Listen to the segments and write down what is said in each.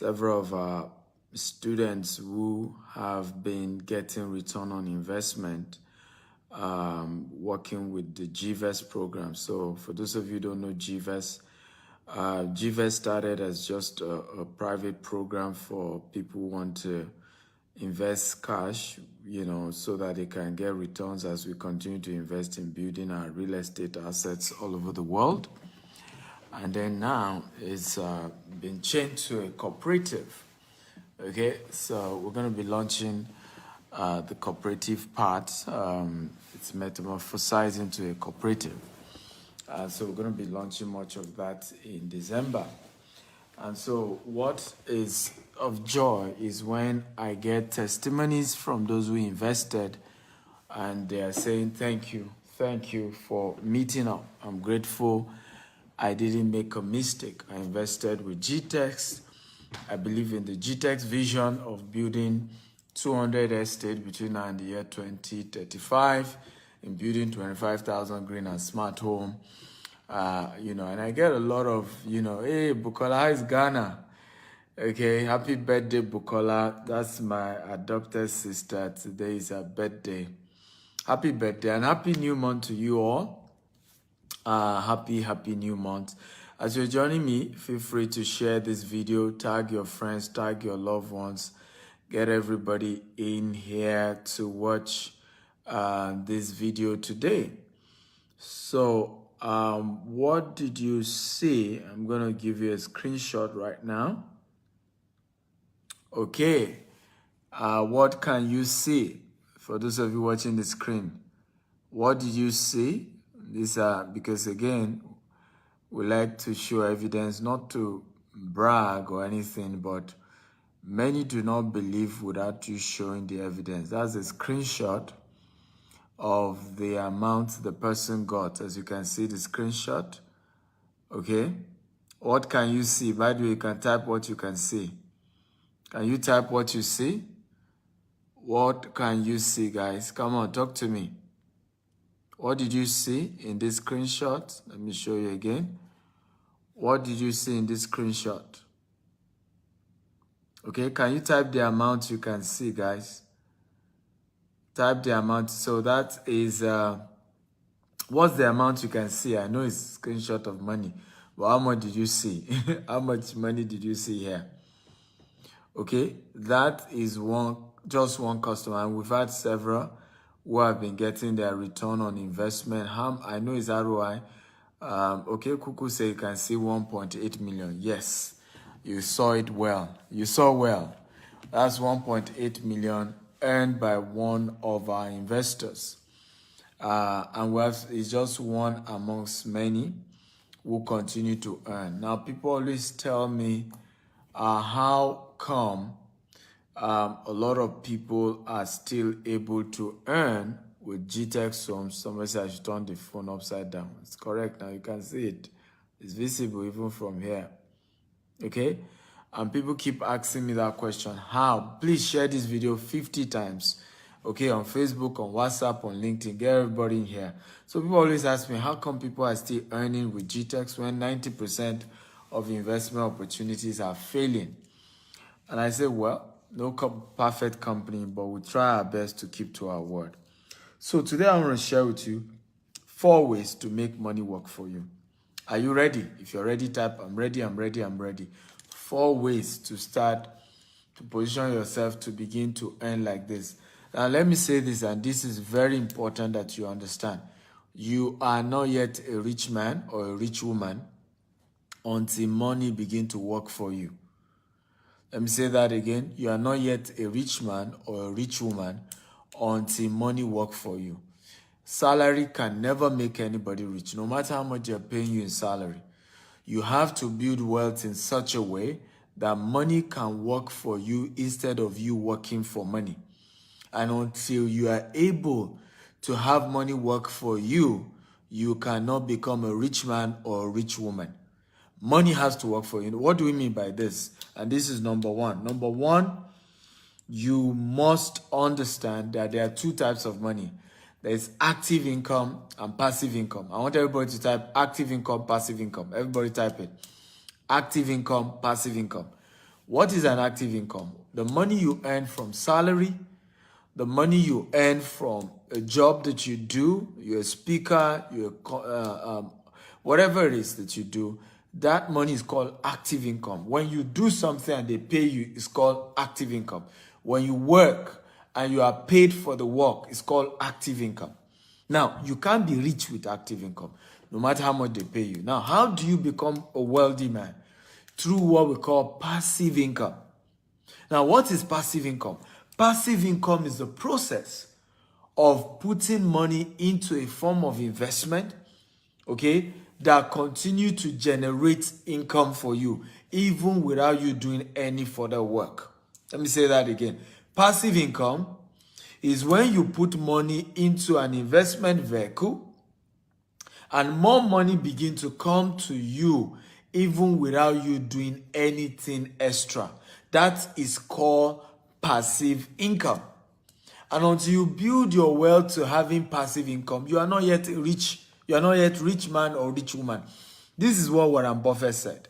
several of our students who have been getting return on investment working with the GVEST program. So for those of you who don't know GVEST, GVEST started as just a private program for people who want to invest cash, so that they can get returns as we continue to invest in building our real estate assets all over the world. And then now it's been changed to a cooperative. Okay, so we're going to be launching the cooperative part. It's metamorphosized into a cooperative. So we're going to be launching much of that in December. And so what is of joy is when I get testimonies from those who invested and they are saying, thank you for meeting up. I'm grateful. I didn't make a mistake. I invested with GTEx. I believe in the GTEx vision of building 200 estates between now and the year 2035, in building 25,000 green and smart home. And I get a lot of, hey, Bukola, how is Ghana? Okay, happy birthday, Bukola. That's my adopted sister. Today is her birthday. Happy birthday and happy new month to you all. Happy new month. As you're joining me, feel free to share this video, tag your friends, tag your loved ones, get everybody in here to watch this video today. So what did you see? I'm going to give you a screenshot right now. Okay. What can you see? For those of you watching the screen, what did you see? These are, because again, we like to show evidence, not to brag or anything, but many do not believe without you showing the evidence. That's a screenshot of the amount the person got. As you can see the screenshot. Okay. What can you see? By the way, you can type what you can see. Can you type what you see? What can you see, guys? Come on, talk to me. What did you see in this screenshot? Let me show you again. What did you see in this screenshot? Okay, can you type the amount you can see, guys? Type the amount. So that is, what's the amount you can see? I know it's a screenshot of money, but how much did you see? How much money did you see here? Okay, that is just one customer, and we've had several who have been getting their return on investment. I know it's ROI. Okay, Kuku say you can see 1.8 million. Yes, you saw it well. You saw well. That's 1.8 million earned by one of our investors. And it's just one amongst many who continue to earn. Now, people always tell me, how come a lot of people are still able to earn with GTEx homes? Somebody said I should turn the phone upside down. It's correct. Now you can see it. It's visible even from here. Okay? And people keep asking me that question. How? Please share this video 50 times. Okay, on Facebook, on WhatsApp, on LinkedIn. Get everybody in here. So people always ask me, how come people are still earning with GTEx when 90% of investment opportunities are failing? And I say, well, no perfect company, but we try our best to keep to our word. So today I want to share with you 4 ways to make money work for you. Are you ready? If you're ready, type, I'm ready, I'm ready, I'm ready. 4 ways to start to position yourself to begin to earn like this. Now, let me say this, and this is very important that you understand. You are not yet a rich man or a rich woman until money begin to work for you. Let me say that again. You are not yet a rich man or a rich woman until money work for you. Salary can never make anybody rich, no matter how much they're paying you in salary. You have to build wealth in such a way that money can work for you instead of you working for money. And until you are able to have money work for you, you cannot become a rich man or a rich woman. Money has to work for you. What do we mean by this? And this is number one. Number one, you must understand that there are 2 types of money. There's active income and passive income. I want everybody to type active income, passive income. Everybody type it. Active income, passive income. What is an active income? The money you earn from salary, the money you earn from a job that you do, you're a speaker, whatever it is that you do, that money is called active income. When you do something and they pay you, it's called active income. When you work and you are paid for the work, it's called active income. Now, you can't be rich with active income, no matter how much they pay you. Now, how do you become a wealthy man? Through what we call passive income. Now, what is passive income? Passive income is the process of putting money into a form of investment, okay, that continue to generate income for you, even without you doing any further work. Let me say that again. Passive income is when you put money into an investment vehicle and more money begin to come to you even without you doing anything extra. That is called passive income. And until you build your wealth to having passive income, you are not yet rich. You are not yet rich man or rich woman. This is what Warren Buffett said.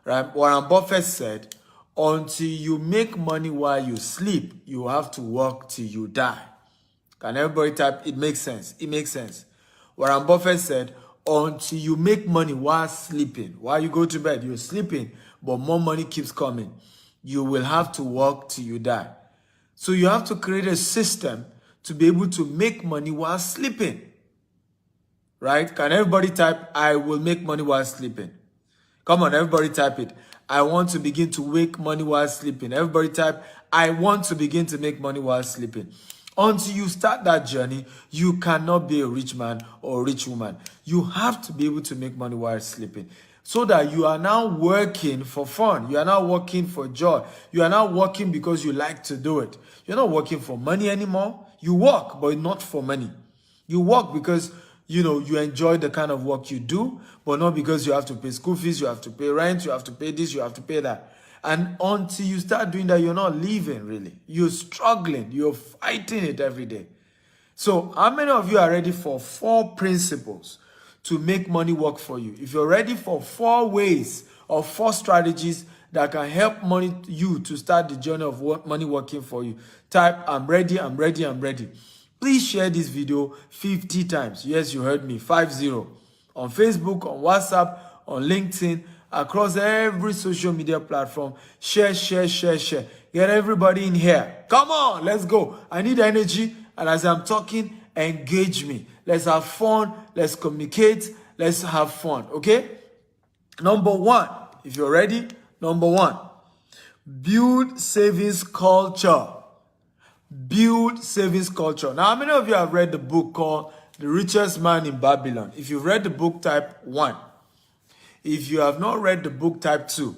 Right? Warren Buffett said, until you make money while you sleep, you have to work till you die. Can everybody type? It makes sense. It makes sense. Warren Buffett said, until you make money while sleeping, while you go to bed, you're sleeping, but more money keeps coming. You will have to work till you die. So you have to create a system to be able to make money while sleeping. Right? Can everybody type, I will make money while sleeping? Come on, everybody type it. I want to begin to make money while sleeping. Everybody type, I want to begin to make money while sleeping. Until you start that journey, you cannot be a rich man or a rich woman. You have to be able to make money while sleeping. So that you are now working for fun. You are now working for joy. You are now working because you like to do it. You're not working for money anymore. You work, but not for money. You work because, you enjoy the kind of work you do, but not because you have to pay school fees, you have to pay rent, you have to pay this, you have to pay that. And until you start doing that, you're not living, really. You're struggling. You're fighting it every day. So how many of you are ready for 4 principles to make money work for you? If you're ready for 4 ways or 4 strategies that can help you to start the journey of money working for you, type, I'm ready, I'm ready, I'm ready. Please share this video 50 times. Yes, you heard me, 50. On Facebook, on WhatsApp, on LinkedIn, across every social media platform. Share, share, share, share. Get everybody in here. Come on, let's go. I need energy. And as I'm talking, engage me. Let's have fun. Let's communicate. Let's have fun. Okay? Number 1, if you're ready, number 1, build savings culture. Build savings culture. Now, how many of you have read the book called The Richest Man in Babylon? If you've read the book, type 1. If you have not read the book, type 2.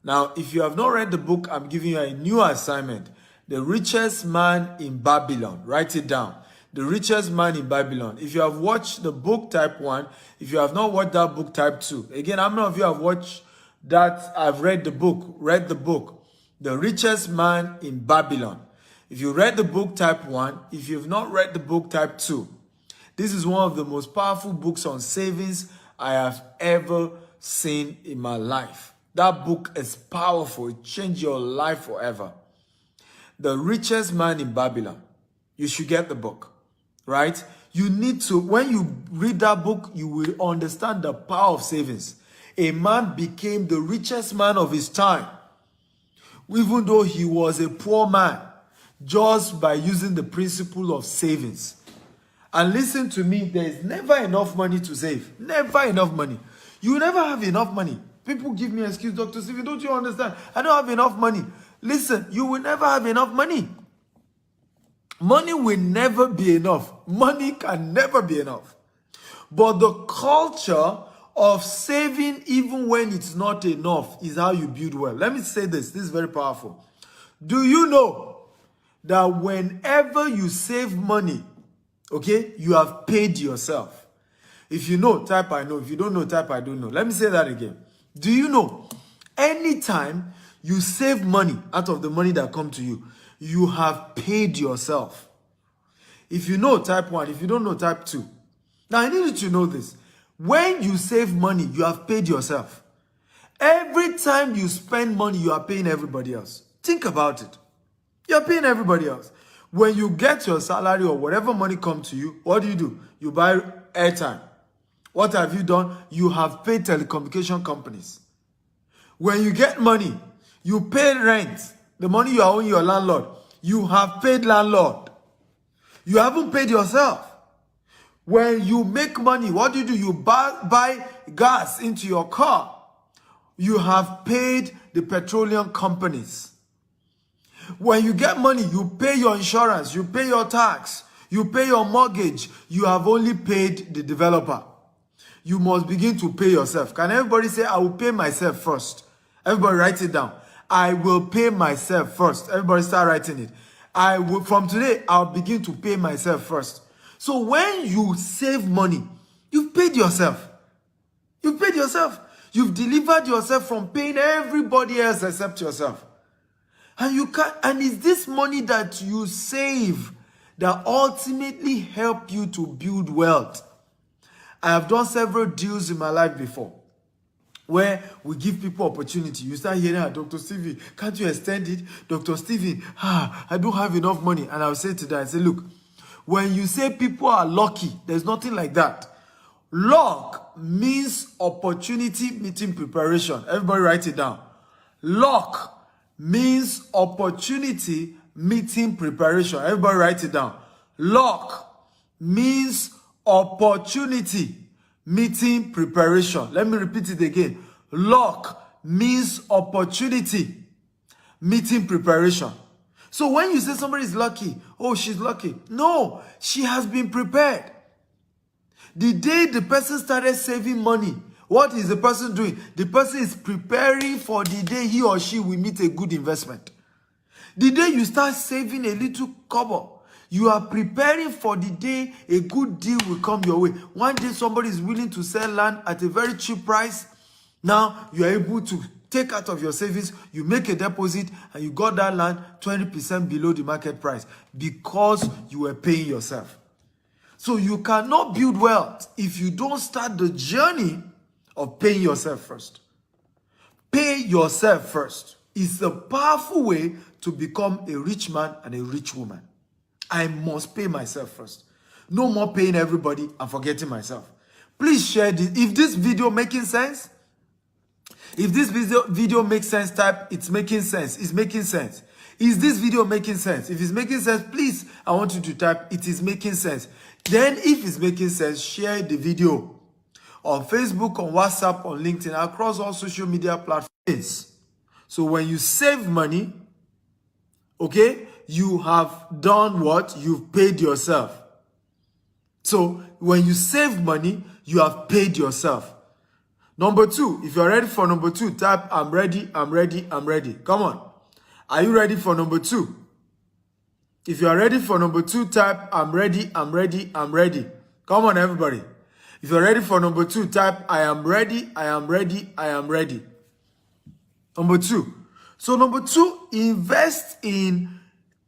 Now, if you have not read the book, I'm giving you a new assignment. The Richest Man in Babylon. Write it down. The Richest Man in Babylon. If you have watched the book, type 1. If you have not watched that book, type 2. Again, how many of you have watched that? I've read the book. Read the book. The Richest Man in Babylon. If you read the book, type 1. If you've not read the book, type 2. This is one of the most powerful books on savings I have ever seen in my life. That book is powerful. It changed your life forever. The Richest Man in Babylon. You should get the book, right? You need to, when you read that book, you will understand the power of savings. A man became the richest man of his time, even though he was a poor man, just by using the principle of savings. And listen to me, there is never enough money to save. Never enough money. You will never have enough money. People give me an excuse, Dr. Stephen, don't you understand? I don't have enough money. Listen, you will never have enough money. Money will never be enough. Money can never be enough. But the culture of saving even when it's not enough is how you build wealth. Let me say this. This is very powerful. Do you know that whenever you save money, okay, you have paid yourself? If you know, type I know. If you don't know, type I don't know. Let me say that again. Do you know, anytime you save money out of the money that come to you, you have paid yourself. If you know, type 1. If you don't know, type 2. Now, I need you to know this. When you save money, you have paid yourself. Every time you spend money, you are paying everybody else. Think about it. You're paying everybody else. When you get your salary or whatever money comes to you, what do? You buy airtime. What have you done? You have paid telecommunication companies. When you get money, you pay rent. The money you are owing your landlord. You have paid landlord. You haven't paid yourself. When you make money, what do? You buy gas into your car. You have paid the petroleum companies. When you get money, you pay your insurance, you pay your tax, you pay your mortgage. You have only paid the developer. You must begin to pay yourself. Can everybody say, I will pay myself first? Everybody write it down. I will pay myself first. Everybody start writing it. From today, I'll begin to pay myself first. So when you save money, you've paid yourself. You've paid yourself. You've delivered yourself from paying everybody else except yourself. And it's this money that you save that ultimately help you to build wealth. I have done several deals in my life before where we give people opportunity. You start hearing, Dr. Stephen, can't you extend it? Dr. Stephen, I don't have enough money. And I'll say to them, I say, look, when you say people are lucky, there's nothing like that. Luck means opportunity meeting preparation. Everybody write it down. Luck means opportunity meeting preparation. Everybody write it down. Luck means opportunity meeting preparation. Let me repeat it again. Luck means opportunity meeting preparation. So when you say somebody is lucky, oh, she's lucky. No, she has been prepared. The day the person started saving money, what is the person doing? The person is preparing for the day he or she will meet a good investment. The day you start saving a little cover, you are preparing for the day a good deal will come your way. One day somebody is willing to sell land at a very cheap price. Now you are able to take out of your savings, you make a deposit, and you got that land 20% below the market price because you were paying yourself. So you cannot build wealth if you don't start the journey of paying yourself first. Pay yourself first. It's a powerful way to become a rich man and a rich woman. I must pay myself first. No more paying everybody and forgetting myself. Please share this. If this video making sense, if this video makes sense, type it's making sense. It's making sense. Is this video making sense? If it's making sense, please, I want you to type it is making sense. Then if it's making sense, share the video on Facebook, on WhatsApp, on LinkedIn, across all social media platforms. So when you save money, okay, you have done what? You've paid yourself. So when you save money, you have paid yourself. Number two, if you're ready for number two, type I'm ready, I'm ready, I'm ready. Come on. Are you ready for number two? If you are ready for number two, type I'm ready, I'm ready, I'm ready. Come on, everybody. If you're ready for number two, type I am ready, I am ready, I am ready. Number two. So number two, invest in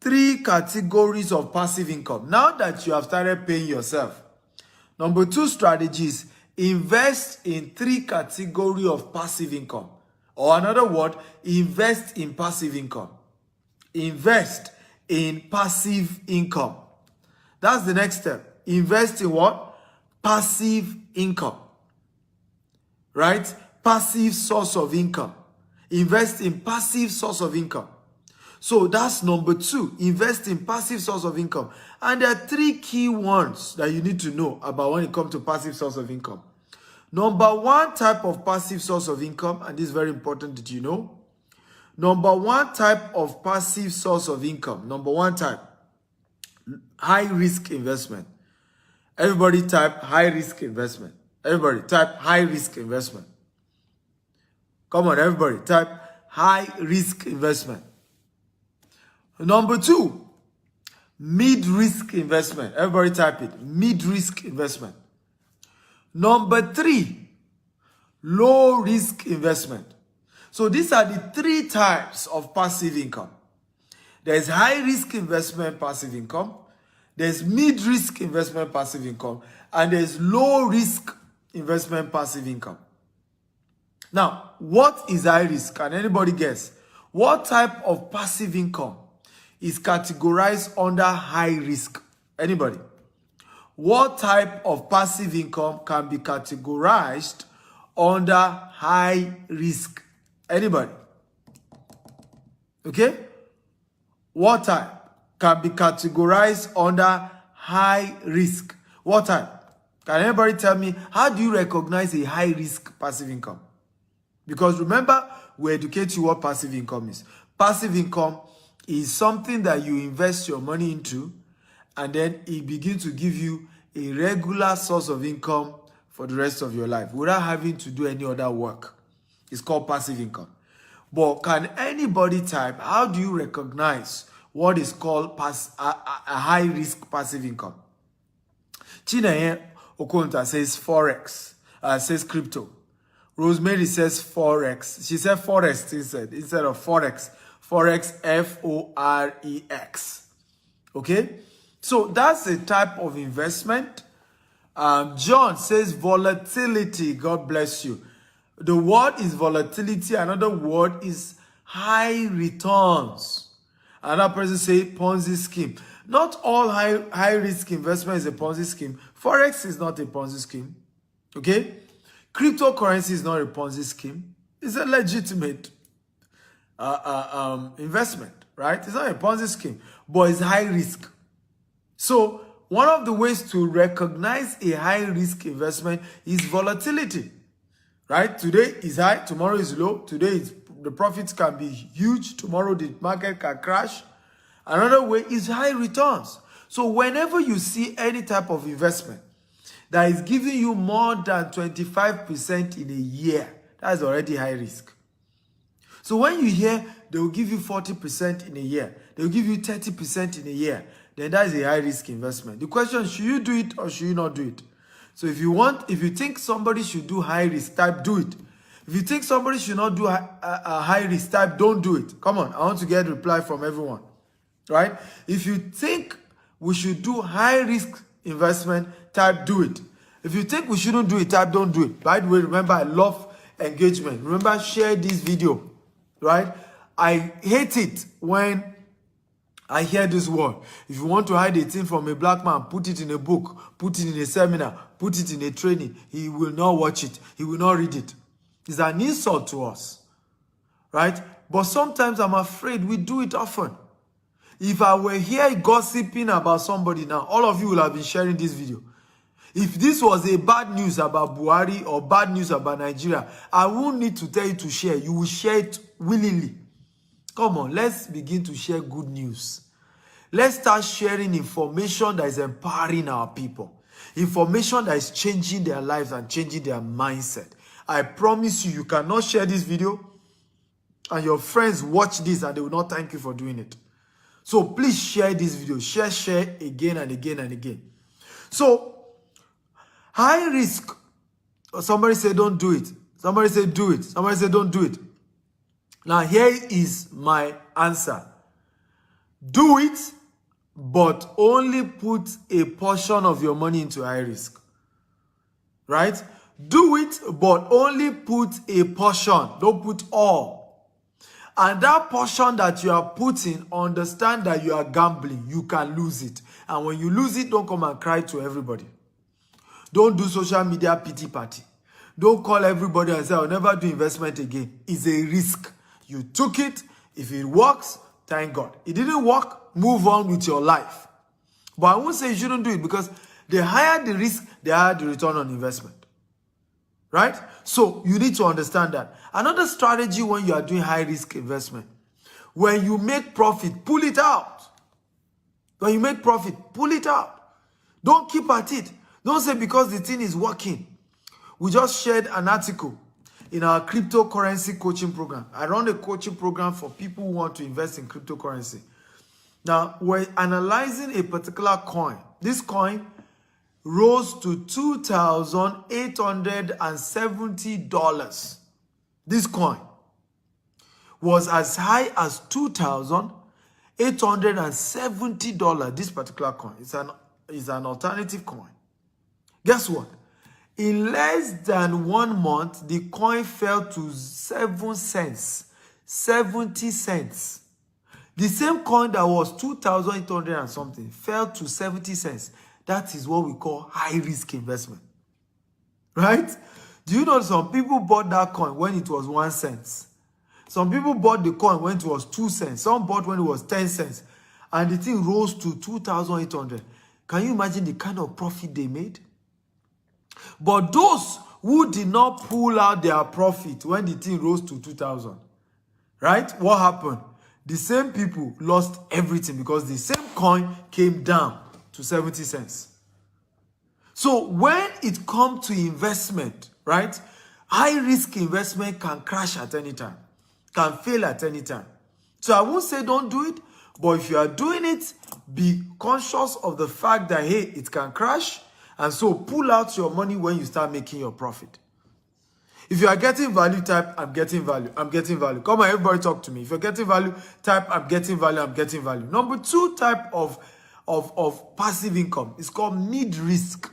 3 categories of passive income. Now that you have started paying yourself. Number 2 strategies, invest in 3 categories of passive income. Or another word, invest in passive income. Invest in passive income. That's the next step. Invest in what? Passive income. Right? Passive source of income. Invest in passive source of income. So that's number 2. Invest in passive source of income. And there are 3 key ones that you need to know about when it comes to passive source of income. Number 1 type of passive source of income, and this is very important that you know. Number 1 type of passive source of income. Number 1 type, high risk investment. Everybody type high risk investment. Everybody type high risk investment. Come on, everybody type high risk investment. Number 2, mid risk investment. Everybody type it, mid risk investment. Number 3, low risk investment. So these are the 3 types of passive income. There's high risk investment passive income, there's mid risk investment passive income, and there's low risk investment passive income. Now, what is high risk? Can anybody guess? What type of passive income is categorized under high risk? Anybody? What type of passive income can be categorized under high risk? Anybody? Okay? What type can be categorized under high risk? What type? Can anybody tell me, how do you recognize a high risk passive income? Because remember, we educate you what passive income is. Passive income is something that you invest your money into, and then it begins to give you a regular source of income for the rest of your life without having to do any other work. It's called passive income. But can anybody type, how do you recognize what is called a high-risk passive income? Chineye Okonta says Forex, says crypto. Rosemary says Forex. She said Forex instead of Forex. Forex, F-O-R-E-X. Okay? So that's a type of investment. John says volatility. God bless you. The word is volatility. Another word is high returns. Another person say Ponzi scheme. Not all high risk investment is a Ponzi scheme. Forex is not a Ponzi scheme. Okay? Cryptocurrency is not a Ponzi scheme. It's a legitimate investment, right? It's not a Ponzi scheme, but it's high risk. So one of the ways to recognize a high risk investment is volatility, right? Today is high, tomorrow is low. Today the profits can be huge. Tomorrow the market can crash. Another way is high returns. So whenever you see any type of investment that is giving you more than 25% in a year, that is already high risk. So when you hear they will give you 40% in a year, they will give you 30% in a year, then that is a high risk investment. The question is, should you do it or should you not do it? So if you think somebody should do high risk, type do it. If you think somebody should not do a high risk, type don't do it. Come on, I want to get a reply from everyone. Right? If you think we should do high risk investment, type do it. If you think we shouldn't do it, type don't do it. By the way, remember, I love engagement. Remember, share this video. Right? I hate it when I hear this word. If you want to hide a thing from a black man, put it in a book, put it in a seminar, put it in a training. He will not watch it. He will not read it. It's an insult to us. Right? But sometimes I'm afraid we do it often. If I were here gossiping about somebody now, all of you will have been sharing this video. If this was a bad news about Buhari or bad news about Nigeria, I won't need to tell you to share. You will share it willingly. Come on, let's begin to share good news. Let's start sharing information that is empowering our people. Information that is changing their lives and changing their mindset. I promise you, you cannot share this video and your friends watch this and they will not thank you for doing it. So please share this video. Share again and again and again. So, high risk. Somebody say don't do it. Somebody say do it. Somebody say don't do it. Now here is my answer. Do it, but only put a portion of your money into high risk. Right? Do it, but only put a portion. Don't put all. And that portion that you are putting, understand that you are gambling. You can lose it. And when you lose it, don't come and cry to everybody. Don't do social media pity party. Don't call everybody and say, I'll never do investment again. It's a risk. You took it. If it works, thank God. It didn't work, move on with your life. But I won't say you shouldn't do it because the higher the risk, the higher the return on investment. Right? So you need to understand that. Another strategy when you are doing high risk investment, when you make profit, pull it out. When you make profit, pull it out. Don't keep at it. Don't say because the thing is working. We just shared an article in our cryptocurrency coaching program. I run a coaching program for people who want to invest in cryptocurrency. Now, we're analyzing a particular coin. This coin rose to $2,870. This coin was as high as $2,870. This particular coin is an alternative coin. Guess what? In less than 1 month, the coin fell to 7 cents, 70 cents. The same coin that was 2,800 and something fell to 70 cents. That is what we call high-risk investment. Right? Do you know some people bought that coin when it was 1 cent? Some people bought the coin when it was 2 cents. Some bought when it was 10 cents. And the thing rose to 2,800. Can you imagine the kind of profit they made? But those who did not pull out their profit when the thing rose to 2,000, right? What happened? The same people lost everything because the same coin came down to 70 cents. So when it comes to investment, right? High-risk investment can crash at any time, can fail at any time. So I won't say don't do it, but if you are doing it, be conscious of the fact that, hey, it can crash. And so pull out your money when you start making your profit. If you are getting value, type, I'm getting value. I'm getting value. Come on, everybody talk to me. If you're getting value, type, I'm getting value. I'm getting value. Number 2 type of passive income is called mid-risk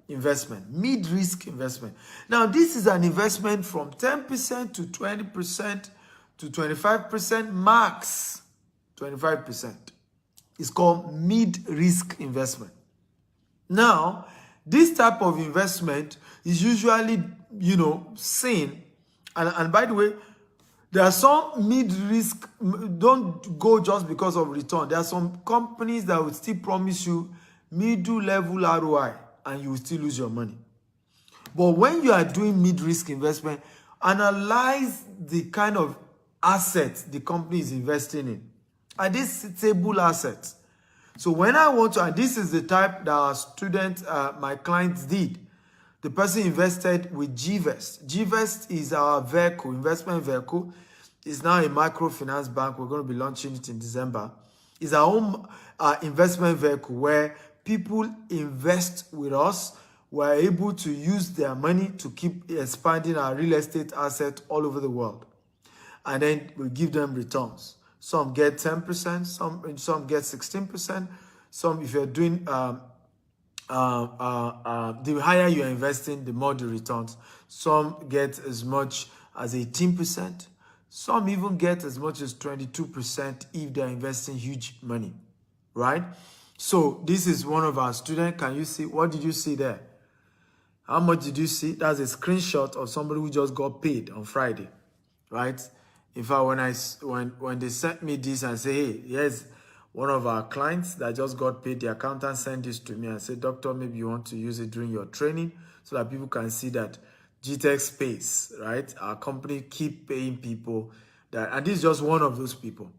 investment. Mid-risk investment. Now, this is an investment from 10% to 20% to 25% max. 25%. It's called mid-risk investment. Now, this type of investment is usually, seen. And by the way, there are some mid-risk, don't go just because of return. There are some companies that will still promise you middle level ROI and you will still lose your money. But when you are doing mid-risk investment, analyze the kind of assets the company is investing in. Are these stable assets? So when I want to, and this is the type that our students, my clients did. The person invested with GVest. GVest is our vehicle, investment vehicle. It's now a microfinance bank. We're going to be launching it in December. It's our own investment vehicle where people invest with us. We're able to use their money to keep expanding our real estate asset all over the world. And then we give them returns. Some get 10%, some get 16%. Some, if you're doing, the higher you're investing, the more the returns. Some get as much as 18%. Some even get as much as 22% if they're investing huge money, right? So this is one of our students. Can you see? What did you see there? How much did you see? That's a screenshot of somebody who just got paid on Friday, right? In fact, when they sent me this and say, hey, here's one of our clients that just got paid, the accountant sent this to me and said, doctor, maybe you want to use it during your training so that people can see that GTech Space, right? Our company keep paying people that, and this is just one of those people,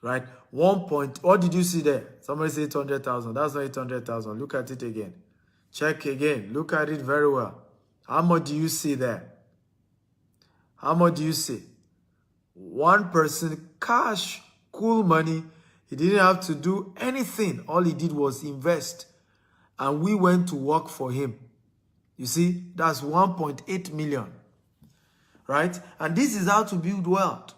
right? What did you see there? Somebody said 800,000. That's not 800,000. Look at it again. Check again. Look at it very well. How much do you see there? How much do you see? One person, cash, cool money. He didn't have to do anything. All he did was invest. And we went to work for him. You see, that's 1.8 million. Right? And this is how to build wealth.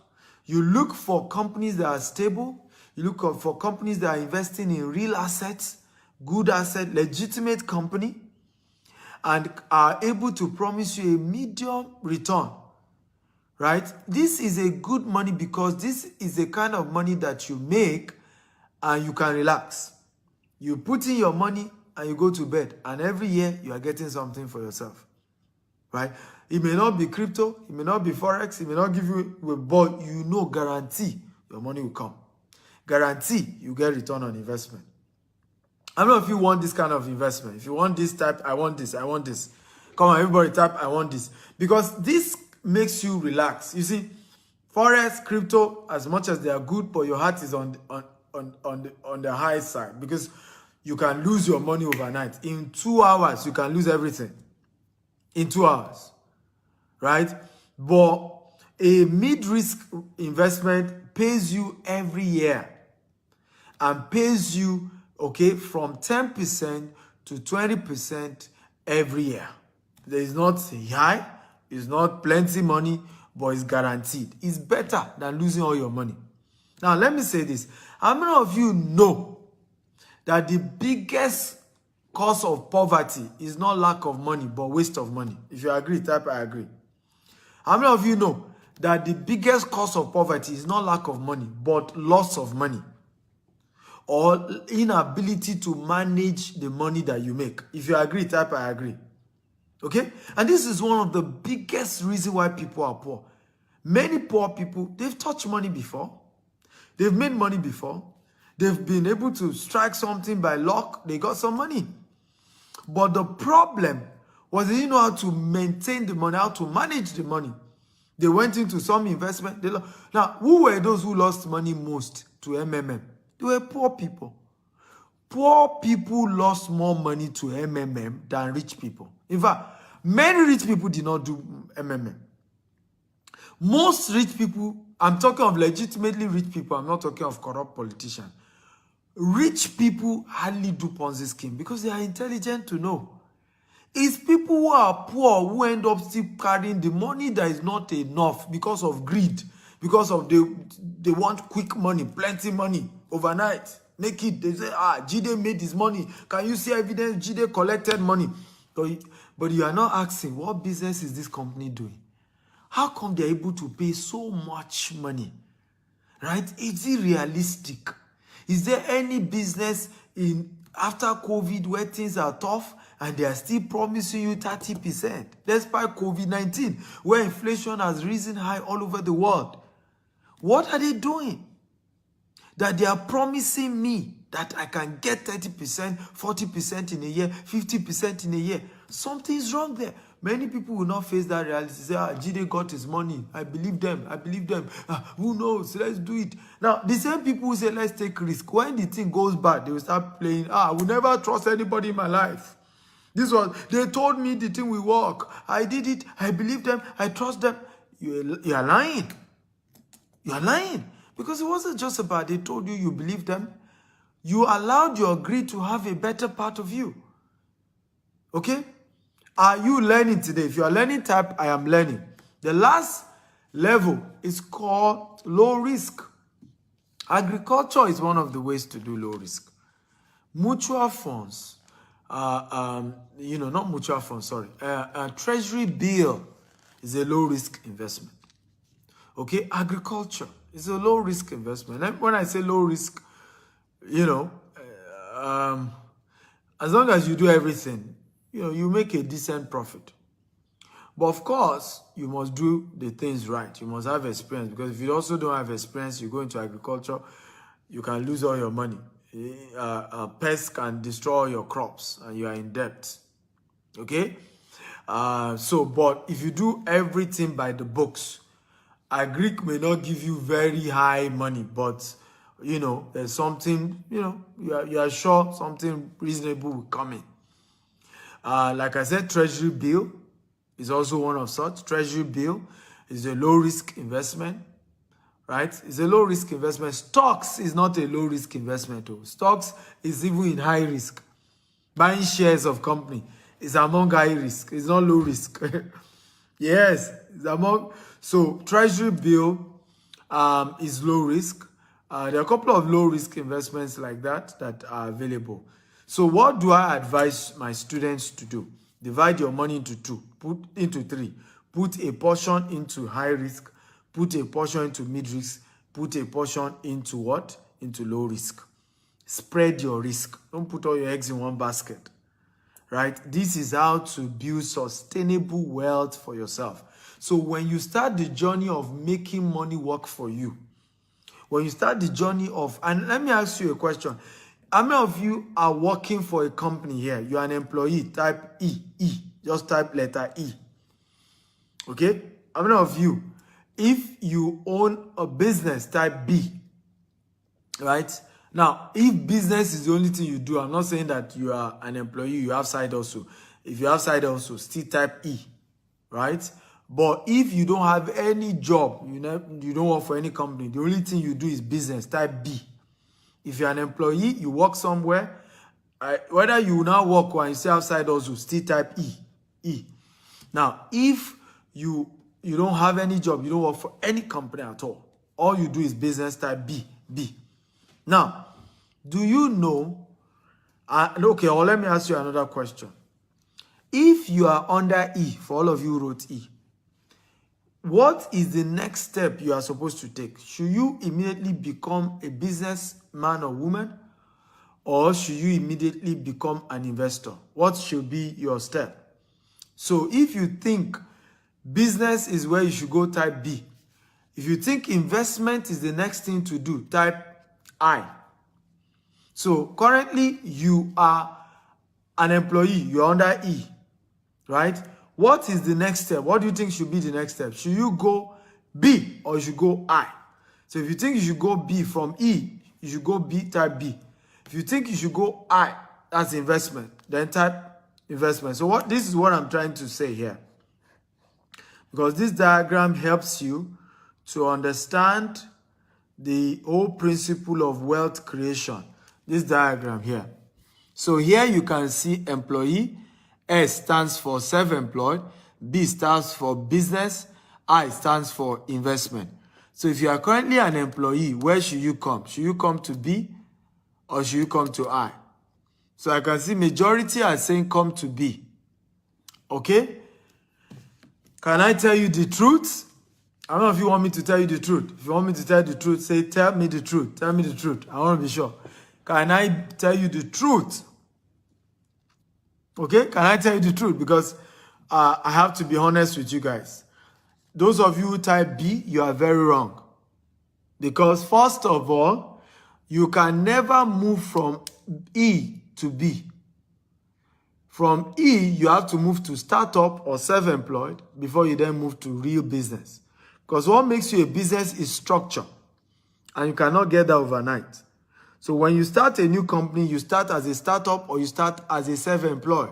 You look for companies that are stable. You look for companies that are investing in real assets, good asset, legitimate company, and are able to promise you a medium return. Right? This is a good money because this is the kind of money that you make and you can relax. You put in your money and you go to bed, and every year you are getting something for yourself. Right? It may not be crypto, it may not be forex, it may not give you, but you know, guarantee your money will come. Guarantee you get return on investment. I don't know if you want this kind of investment. If you want this type, I want this, I want this. Come on, everybody type, I want this. Because this makes you relax. You see, forex, crypto, as much as they are good, but your heart is on the high side because you can lose your money overnight. In 2 hours, you can lose everything. In 2 hours, right? But a mid-risk investment pays you every year and pays you, okay, from 10% to 20% every year. There is not high. It's not plenty money, but it's guaranteed. It's better than losing all your money. Now, let me say this. How many of you know that the biggest cause of poverty is not lack of money, but waste of money? If you agree, type I agree. How many of you know that the biggest cause of poverty is not lack of money, but loss of money? Or inability to manage the money that you make? If you agree, type I agree. Okay? And this is one of the biggest reasons why people are poor. Many poor people, they've touched money before. They've made money before. They've been able to strike something by luck. They got some money. But the problem was they didn't know how to maintain the money, how to manage the money. They went into some investment. Now, who were those who lost money most to MMM? They were poor people. Poor people lost more money to MMM than rich people. In fact, many rich people did not do MMM. Most rich people, I'm talking of legitimately rich people, I'm not talking of corrupt politicians. Rich people hardly do Ponzi scheme because they are intelligent to know. It's people who are poor who end up still carrying the money that is not enough because of greed, because of they want quick money, plenty money, overnight. Naked, they say, Jide made his money. Can you see evidence Jide collected money? But you are not asking, what business is this company doing? How come they're able to pay so much money? Right? Is it realistic? Is there any business after COVID where things are tough and they are still promising you 30%? Despite COVID-19, where inflation has risen high all over the world. What are they doing? That they are promising me that I can get 30%, 40% in a year, 50% in a year. Something's wrong there. Many people will not face that reality. Say, Jide got his money. I believe them. I believe them. Who knows? Let's do it. Now, the same people who say, let's take risk. When the thing goes bad, they will start playing, I will never trust anybody in my life. They told me the thing will work. I did it. I believe them. I trust them. You are lying. You are lying. Because it wasn't just about they told you you believe them. You allowed your greed to have a better part of you. Okay? Are you learning today? If you are learning, type I am learning. The last level is called low risk. Agriculture is one of the ways to do low risk. Mutual funds, not mutual funds, sorry. Treasury bill is a low risk investment. Okay, agriculture is a low risk investment. And when I say low risk, as long as you do everything, you make a decent profit. But of course, you must do the things right. You must have experience, because if you also don't have experience, you go into agriculture, you can lose all your money. Pests can destroy your crops and you are in debt. Okay? But if you do everything by the books, agric may not give you very high money, but there's something, you are sure something reasonable will come in. Like I said, treasury bill is also one of such. Treasury bill is a low-risk investment, right? It's a low-risk investment. Stocks is not a low-risk investment. Stocks is even in high risk. Buying shares of company is among high risk. It's not low risk. Yes, it's among. So treasury bill is low risk. There are a couple of low-risk investments like that are available. So what do I advise my students to do? Divide your money into three. Put a portion into high risk, put a portion into mid risk, put a portion into what? Into low risk. Spread your risk. Don't put all your eggs in one basket. Right? This is how to build sustainable wealth for yourself. So when you start the journey of making money work for you, when you start the journey of, and let me ask you a question. How many of you are working for a company here? You are an employee, type E. Just type letter E. Okay? How many of you, if you own a business, type B. Right? Now, if business is the only thing you do, I'm not saying that you are an employee, you have side hustle. If you have side hustle, still type E. Right? But if you don't have any job, you don't work for any company, the only thing you do is business, type B. If you're an employee, you work somewhere, whether you now work or you stay outside also, still type E. Now, if you don't have any job, you don't work for any company at all you do is business, type B. Now, do you know Okay, or let me ask you another question. If you are under E, for all of you who wrote E, what is the next step you are supposed to take? Should you immediately become a businessman or woman? Or should you immediately become an investor? What should be your step? So if you think business is where you should go, type B. If you think investment is the next thing to do, type I. So currently you are an employee, you're under E, right? What is the next step? What do you think should be the next step? Should you go B or you should go I? So if you think you should go B from E, you should go B, type B. If you think you should go I, that's investment, then type investment. So this is what I'm trying to say here. Because this diagram helps you to understand the whole principle of wealth creation. This diagram here. So here you can see employee, S stands for self-employed, B stands for business, I stands for investment. So if you are currently an employee, where should you come? Should you come to B or should you come to I? So I can see majority are saying come to B. Okay? Can I tell you the truth? I don't know if you want me to tell you the truth. If you want me to tell you the truth, say, tell me the truth. Tell me the truth. I want to be sure. Can I tell you the truth? Okay? Can I tell you the truth? Because I have to be honest with you guys. Those of you who type B, you are very wrong. Because first of all, you can never move from E to B. From E, you have to move to startup or self-employed before you then move to real business. Because what makes you a business is structure. And you cannot get that overnight. So when you start a new company, you start as a startup or you start as a self-employed.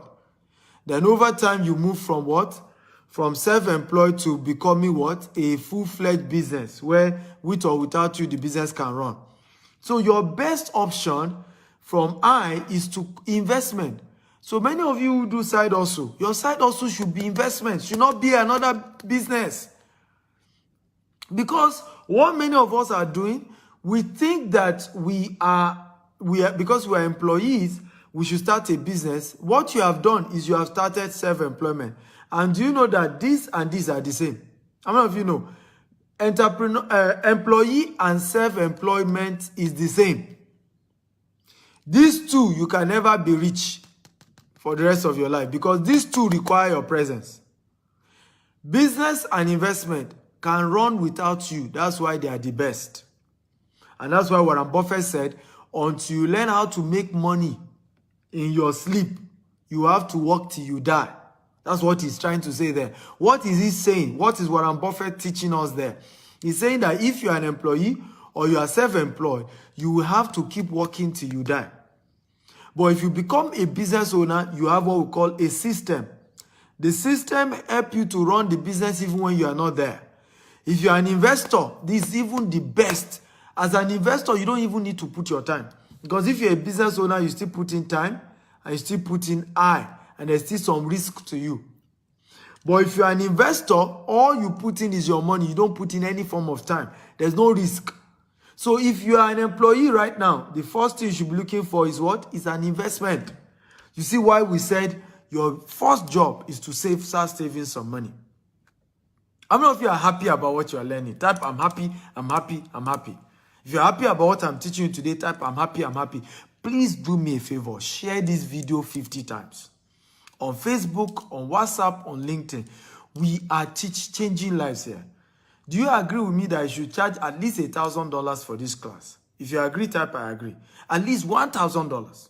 Then over time, you move from what? From self-employed to becoming what? A full-fledged business where with or without you, the business can run. So your best option from I is to investment. So many of you who do side hustle, your side hustle should be investment, should not be another business. Because what many of us are doing, we think that we are because we are employees, we should start a business. What you have done is you have started self-employment. And do you know that this and this are the same? How many of you know? Employee and self-employment is the same. These two, you can never be rich for the rest of your life because these two require your presence. Business and investment can run without you. That's why they are the best. And that's why Warren Buffett said, until you learn how to make money in your sleep, you have to work till you die. That's what he's trying to say there. What is he saying? What is Warren Buffett teaching us there? He's saying that if you're an employee or you are self-employed, you will have to keep working till you die. But if you become a business owner, you have what we call a system. The system helps you to run the business even when you are not there. If you are an investor, this is even the best. As an investor, you don't even need to put your time. Because if you're a business owner, you still put in time and you still put in eye. And there's still some risk to you. But if you're an investor, all you put in is your money. You don't put in any form of time. There's no risk. So if you are an employee right now, the first thing you should be looking for is what? Is an investment. You see why we said your first job is to start saving some money. How many of you are happy about what you are learning? Type, I'm happy, I'm happy, I'm happy. If you're happy about what I'm teaching you today, type, I'm happy, I'm happy. Please do me a favor. Share this video 50 times. On Facebook, on WhatsApp, on LinkedIn. We are changing lives here. Do you agree with me that I should charge at least $1,000 for this class? If you agree, type I agree. At least $1,000.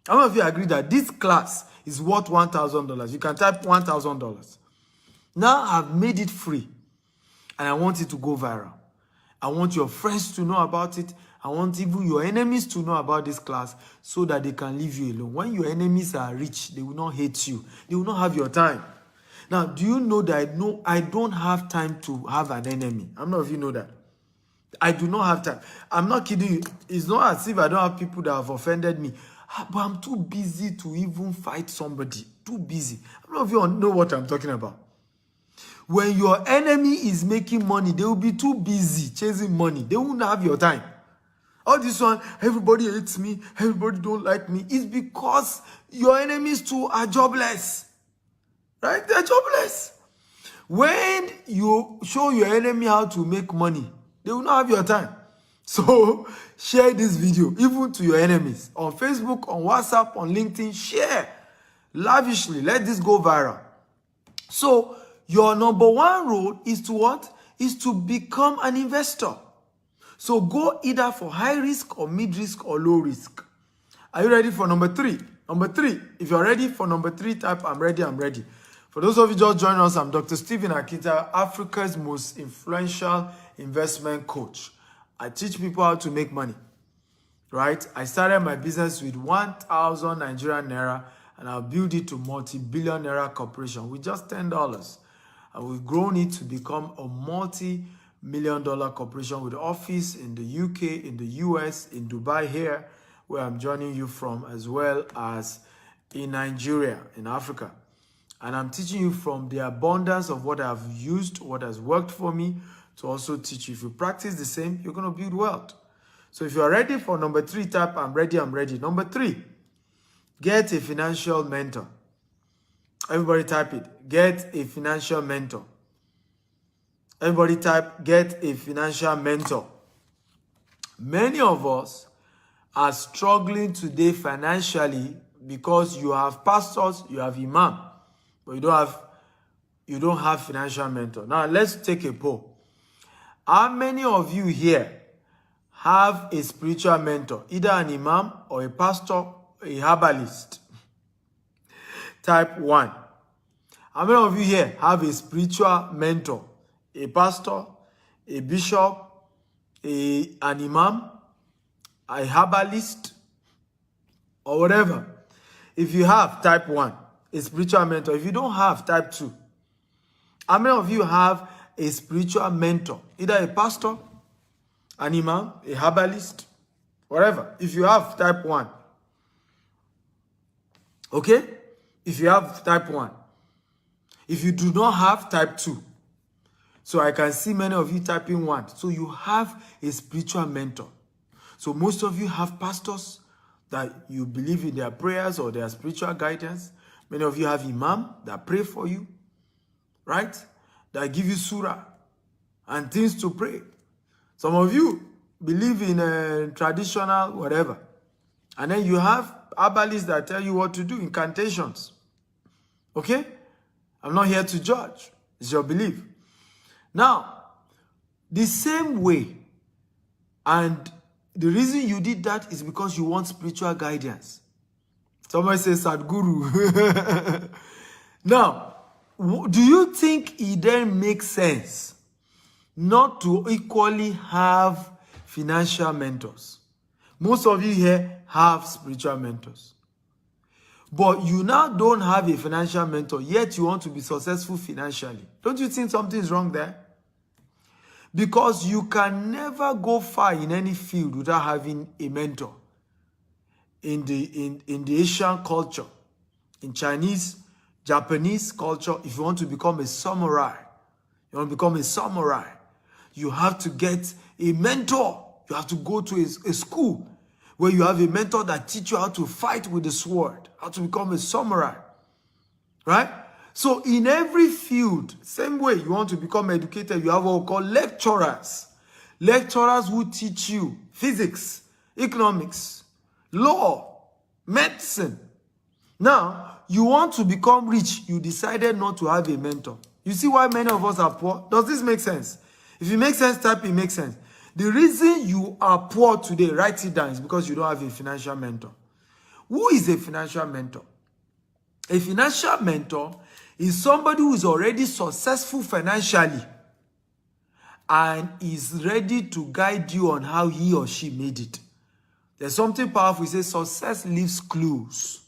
How many of you agree that this class is worth $1,000? You can type $1,000. Now I've made it free. And I want it to go viral. I want your friends to know about it. I want even your enemies to know about this class so that they can leave you alone. When your enemies are rich, they will not hate you. They will not have your time. Now, do you know that I don't have time to have an enemy? How many of you know that? I do not have time. I'm not kidding you. It's not as if I don't have people that have offended me. But I'm too busy to even fight somebody. Too busy. How many of you know what I'm talking about? When your enemy is making money, they will be too busy chasing money. They won't have your time. All this one, everybody hates me, everybody don't like me. It's because your enemies too are jobless. Right? They're jobless. When you show your enemy how to make money, they will not have your time. So share this video, even to your enemies. On Facebook, on WhatsApp, on LinkedIn, share lavishly. Let this go viral. So your number one role is to what? Is to become an investor. So go either for high risk or mid risk or low risk. Are you ready for number 3? Number 3, if you're ready for number 3, type I'm ready, I'm ready. For those of you just joining us, I'm Dr. Stephen Akita, Africa's most influential investment coach. I teach people how to make money, right? I started my business with 1,000 Nigerian Naira and I'll build it to multi-billion Naira corporation with just $10. And we've grown it to become a multi-million dollar corporation with office in the UK, in the US, in Dubai here, where I'm joining you from, as well as in Nigeria, in Africa. And I'm teaching you from the abundance of what I've used, what has worked for me, to also teach you. If you practice the same, you're going to build wealth. So if you're ready for number 3, type I'm ready, I'm ready. Number 3, get a financial mentor. Everybody type it. Get a financial mentor. Everybody type, get a financial mentor. Many of us are struggling today financially because you have pastors, you have imam, but you don't have financial mentor. Now let's take a poll. How many of you here have a spiritual mentor, either an imam or a pastor, a herbalist? Type 1. How many of you here have a spiritual mentor, a pastor, a bishop, an imam, a herbalist, or whatever? If you have, type 1, a spiritual mentor. If you don't have, type 2. How many of you have a spiritual mentor, either a pastor, an imam, a herbalist, whatever? If you have, type 1. Okay? If you have, type 1. If you do not have, type 2. So I can see many of you typing 1. So you have a spiritual mentor. So most of you have pastors that you believe in their prayers or their spiritual guidance. Many of you have imam that pray for you, right? That give you surah and things to pray. Some of you believe in traditional whatever. And then you have herbalists that tell you what to do, incantations. Okay? I'm not here to judge. It's your belief. Now, the same way, and the reason you did that is because you want spiritual guidance. Somebody says Sadhguru. Now, do you think it then makes sense not to equally have financial mentors? Most of you here have spiritual mentors. But you now don't have a financial mentor, yet you want to be successful financially. Don't you think something's wrong there? Because you can never go far in any field without having a mentor. In the Asian culture, in Chinese, Japanese culture, if you want to become a samurai, you have to get a mentor. You have to go to a school where you have a mentor that teach you how to fight with the sword, how to become a samurai, right? So in every field, same way you want to become educated, you have what we call lecturers. Lecturers who teach you physics, economics, law, medicine. Now, you want to become rich, you decided not to have a mentor. You see why many of us are poor? Does this make sense? If it makes sense, type it makes sense. The reason you are poor today, write it down, is because you don't have a financial mentor. Who is a financial mentor? A financial mentor is somebody who is already successful financially and is ready to guide you on how he or she made it. There's something powerful. It says success leaves clues.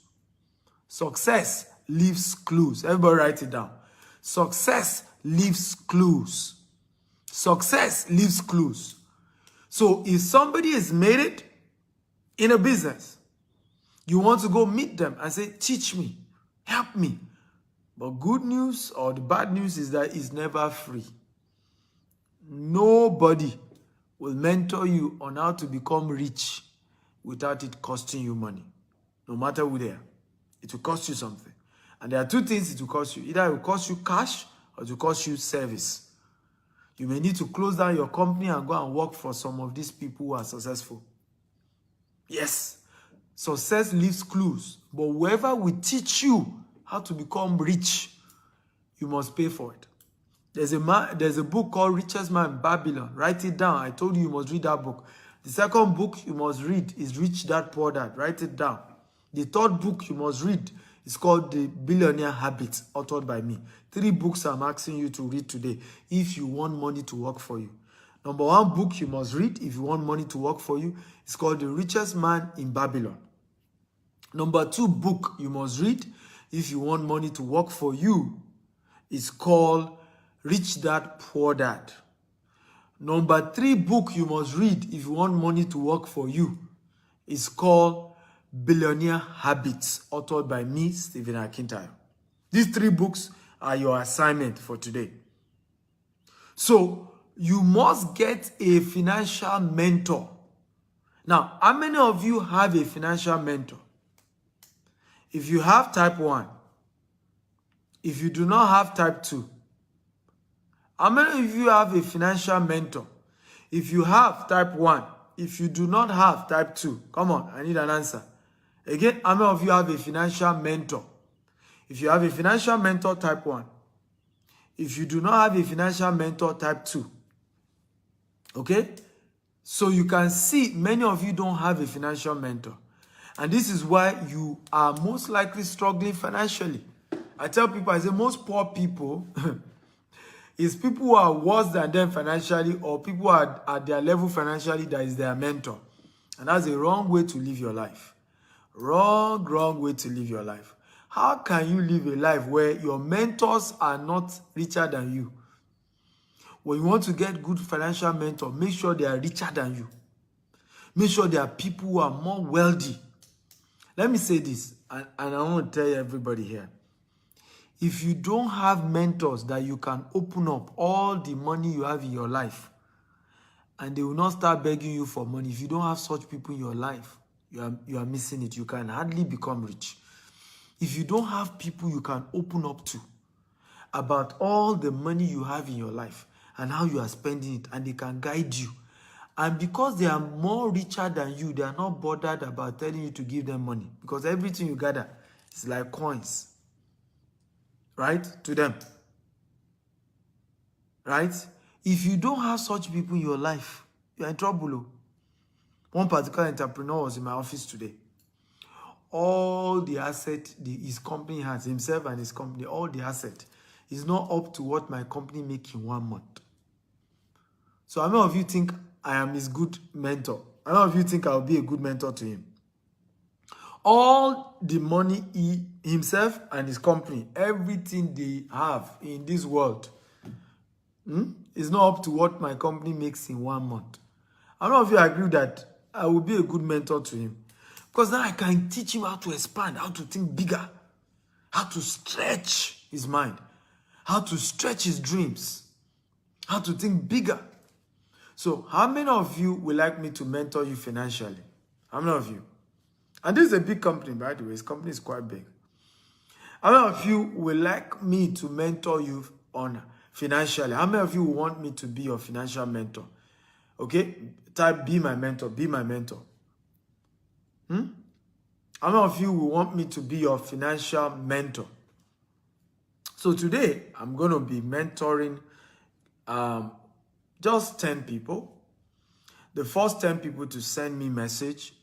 Success leaves clues. Everybody write it down. Success leaves clues. Success leaves clues. So if somebody has made it in a business, you want to go meet them and say, teach me, help me. But good news or the bad news is that it's never free. Nobody will mentor you on how to become rich without it costing you money. No matter who they are, it will cost you something. And there are two things it will cost you. Either it will cost you cash or it will cost you service. You may need to close down your company and go and work for some of these people who are successful. Yes, success leaves clues, but whoever will teach you how to become rich, you must pay for it. There's a book called Richest Man in Babylon. Write it down. I told you you must read that book. The second book you must read is Rich Dad Poor Dad. Write it down. The third book you must read is called The Billionaire Habits, authored by me. 3 books I'm asking you to read today if you want money to work for you. Number 1 book you must read if you want money to work for you is called The Richest Man in Babylon. Number 2 book you must read if you want money to work for you is called Rich Dad Poor Dad. Number 3 book you must read if you want money to work for you is called Billionaire Habits, authored by me, Stephen Akintayo. These 3 books are your assignment for today. So, you must get a financial mentor. Now, how many of you have a financial mentor? If you have type 1, if you do not have type 2, how many of you have a financial mentor? If you have type 1, if you do not have type 2, come on, I need an answer. Again, how many of you have a financial mentor? If you have a financial mentor, type 1. If you do not have a financial mentor, type 2. Okay? So you can see many of you don't have a financial mentor. And this is why you are most likely struggling financially. I tell people, I say most poor people is people who are worse than them financially, or people who are at their level financially that is their mentor. And that's a wrong way to live your life. Wrong way to live your life. How can you live a life where your mentors are not richer than you? When you want to get good financial mentor, make sure they are richer than you. Make sure they are people who are more wealthy. Let me say this, and I want to tell everybody here. If you don't have mentors that you can open up all the money you have in your life, and they will not start begging you for money, if you don't have such people in your life, you are missing it. You can hardly become rich. If you don't have people you can open up to about all the money you have in your life and how you are spending it, and they can guide you, and because they are more richer than you, they are not bothered about telling you to give them money, because everything you gather is like coins, right, to them, right? If you don't have such people in your life, you're in trouble. One particular entrepreneur was in my office today. All the asset his company has, himself and his company, all the asset is not up to what my company makes in 1 month. So how many of you think I am his good mentor? How many of you think I'll be a good mentor to him? All the money himself and his company, everything they have in this world, is not up to what my company makes in 1 month. How many of you agree that I will be a good mentor to him? Because now I can teach him how to expand, how to think bigger, how to stretch his mind, how to stretch his dreams, how to think bigger. So how many of you would like me to mentor you financially? How many of you? And this is a big company, by the way. His company is quite big. How many of you would like me to mentor you on financially? How many of you want me to be your financial mentor? Okay? Type be my mentor, be my mentor. How many of you will want me to be your financial mentor? So today, I'm going to be mentoring just 10 people. The first 10 people to send me message.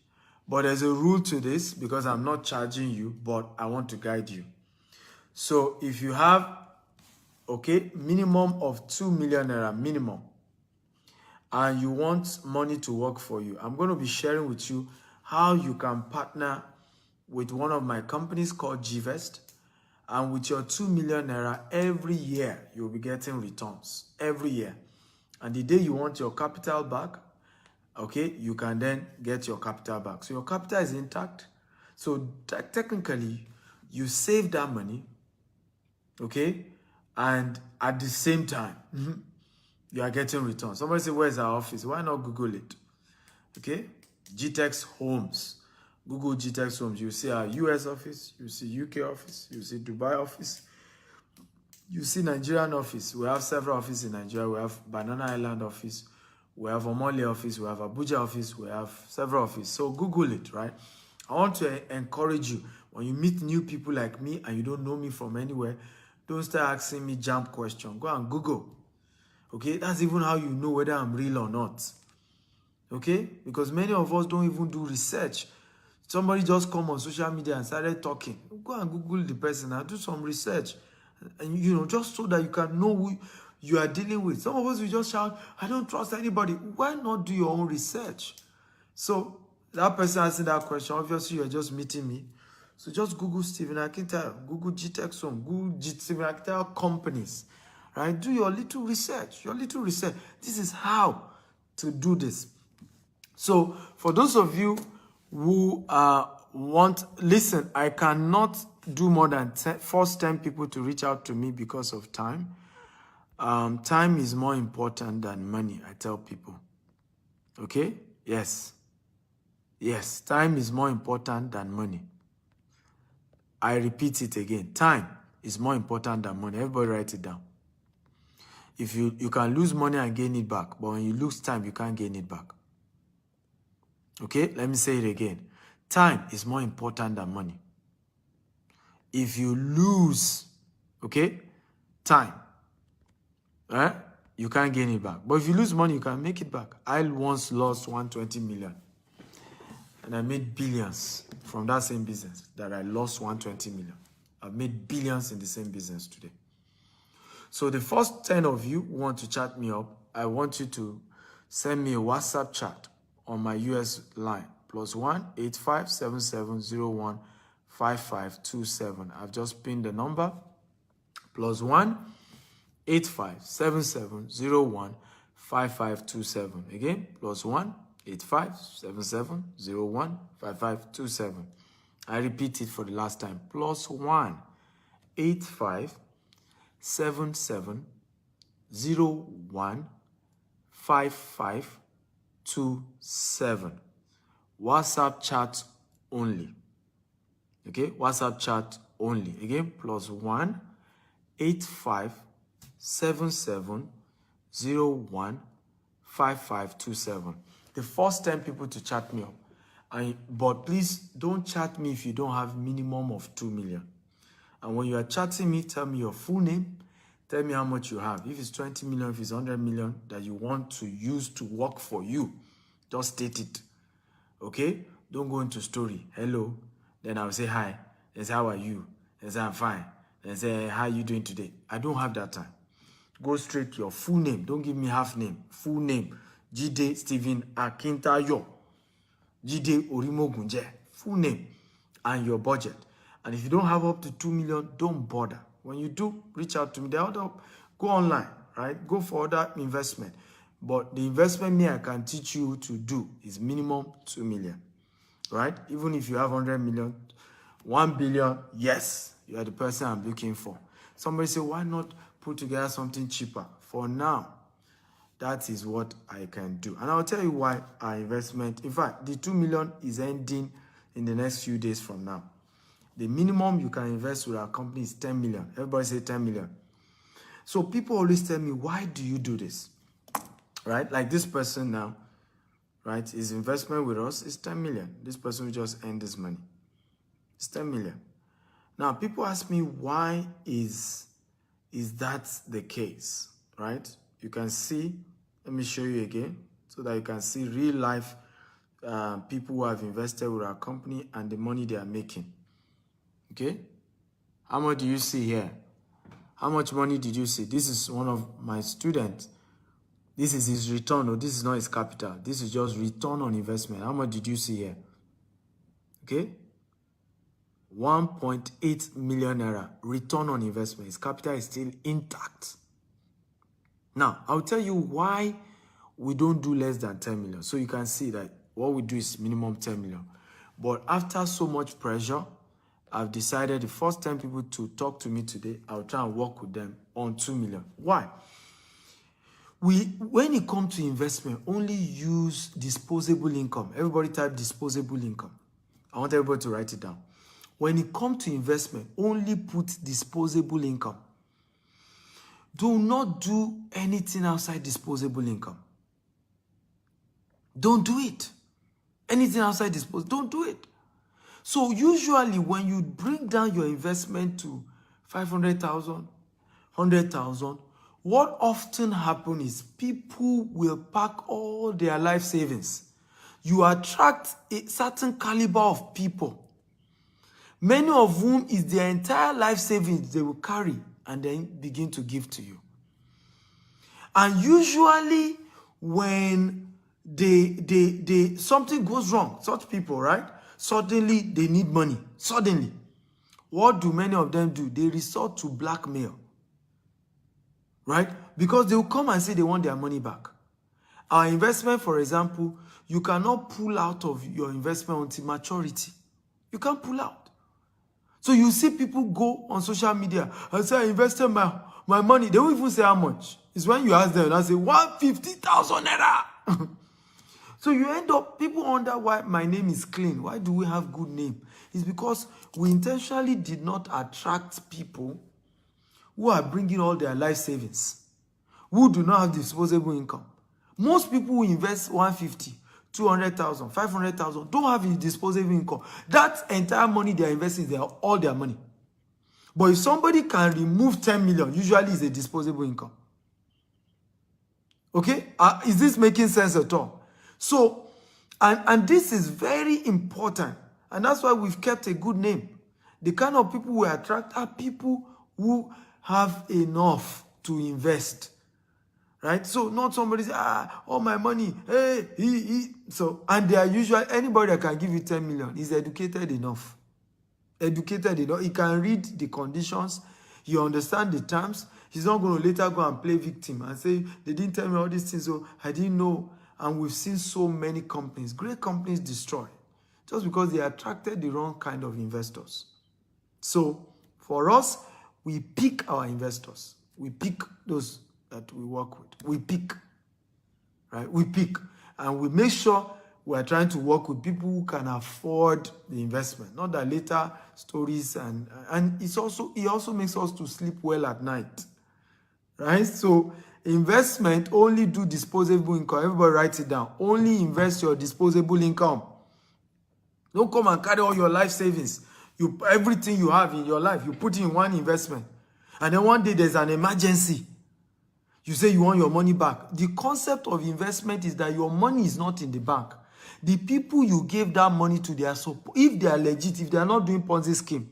But there's a rule to this because I'm not charging you, but I want to guide you. So if you have, okay, minimum of 2 million naira minimum, and you want money to work for you, I'm going to be sharing with you how you can partner with one of my companies called GVest, and with your 2 million naira every year, you'll be getting returns every year. And the day you want your capital back, okay, you can then get your capital back. So your capital is intact. So technically, you save that money, okay, and at the same time, you are getting returns. Somebody say, where's our office? Why not Google it? Okay? GTEx Homes. Google GTEx Homes. You see our US office. You see UK office. You see Dubai office. You see Nigerian office. We have several offices in Nigeria. We have Banana Island office. We have Omole office. We have Abuja office. We have several offices. So Google it, right? I want to encourage you. When you meet new people like me and you don't know me from anywhere, don't start asking me jump questions. Go and Google. Okay? That's even how you know whether I'm real or not. Okay? Because many of us don't even do research. Somebody just come on social media and started talking. Go and Google the person and do some research. And, you know, just so that you can know who you are dealing with. Some of us will just shout, I don't trust anybody. Why not do your own research? So, that person asking that question, obviously you're just meeting me. So just Google Stephen Akintayo, Google GTEx Home, Google Stephen Akintayo companies. Right? Do your little research. This is how to do this. So, for those of you who listen, I cannot do more than force 10 people to reach out to me because of time. Time is more important than money, I tell people. Okay? Yes, time is more important than money. I repeat it again. Time is more important than money. Everybody write it down. If you can lose money and gain it back, but when you lose time, you can't gain it back. Okay? Let me say it again. Time is more important than money. If you lose, okay, time, you can't gain it back. But if you lose money, you can make it back. I once lost 120 million. And I made billions from that same business that I lost 120 million. I've made billions in the same business today. So the first 10 of you who want to chat me up, I want you to send me a WhatsApp chat on my US line. +1 857701 5527. I've just pinned the number. +1 857701 5527. Again, +1 857701 5527. I repeat it for the last time. +1 857701 5527. WhatsApp chat only. Okay, WhatsApp chat only. Again, +1 857701 5527. The first 10 people to chat me up. But please don't chat me if you don't have minimum of 2 million. And when you are chatting me, tell me your full name. Tell me how much you have. If it's 20 million, if it's 100 million that you want to use to work for you, just state it. Okay? Don't go into story. Hello. Then I'll say hi. Then say, how are you? Then say, I'm fine. Then say, how are you doing today? I don't have that time. Go straight to your full name. Don't give me half name. Full name. Jide Stephen Akintayo. Jide Orimogunje. Full name. And your budget. And if you don't have up to 2 million, don't bother. When you do, reach out to me. Go online, right? Go for other investment. But the investment I can teach you to do is minimum 2 million, right? Even if you have 100 million, 1 billion, yes, you are the person I'm looking for. Somebody say, why not put together something cheaper? For now, that is what I can do. And I'll tell you why our investment, in fact, the 2 million is ending in the next few days from now. The minimum you can invest with our company is 10 million. Everybody say 10 million. So people always tell me, why do you do this? Right? Like this person now, right? His investment with us is 10 million. This person will just earn this money. It's 10 million. Now, people ask me, why is that the case? Right? You can see, let me show you again, so that you can see real life people who have invested with our company and the money they are making. Okay? How much do you see here? How much money did you see? This is one of my students. This is his return, or this is not his capital. This is just return on investment. How much did you see here? Okay? 1.8 million naira return on investment. His capital is still intact. Now, I'll tell you why we don't do less than 10 million. So you can see that what we do is minimum 10 million. But after so much pressure, I've decided the first 10 people to talk to me today, I'll try and work with them on 2 million. Why? when it comes to investment, only use disposable income. Everybody type disposable income. I want everybody to write it down. When it comes to investment, only put disposable income. Do not do anything outside disposable income. Don't do it. Anything outside disposable, don't do it. So usually when you bring down your investment to 500,000, 100,000, what often happens is people will pack all their life savings. You attract a certain caliber of people, many of whom is their entire life savings they will carry and then begin to give to you. And usually when something goes wrong, such people, right? Suddenly they need money. Suddenly. What do many of them do? They resort to blackmail. Right? Because they will come and say they want their money back. Our investment, for example, you cannot pull out of your investment until maturity. You can't pull out. So you see people go on social media and say, I invested my money. They won't even say how much. It's when you ask them and I say, 150,000 naira. So you end up, people wonder why my name is clean. Why do we have good name? It's because we intentionally did not attract people who are bringing all their life savings, who do not have disposable income. Most people who invest 150, 200,000, 500,000 don't have a disposable income. That entire money they are investing, they are all their money. But if somebody can remove 10 million, usually it's a disposable income. Okay? Is this making sense at all? So, and this is very important. And that's why we've kept a good name. The kind of people we attract are people who have enough to invest. Right? So, not somebody say, all my money, hey, So, and they are usually, anybody that can give you 10 million is educated enough. Educated enough. He can read the conditions. He understand the terms. He's not going to later go and play victim and say, they didn't tell me all these things, so I didn't know. And we've seen so many companies, great companies destroy just because they attracted the wrong kind of investors. So for us, we pick our investors. We pick those that we work with. We pick, right? We pick. And we make sure we are trying to work with people who can afford the investment. Not that later stories and it also makes us to sleep well at night. Right? So investment, only do disposable income. Everybody write it down. Only invest your disposable income. Don't come and carry all your life savings. Everything you have in your life, you put in one investment. And then one day there's an emergency. You say you want your money back. The concept of investment is that your money is not in the bank. The people you gave that money to, if they are legit, if they are not doing Ponzi scheme,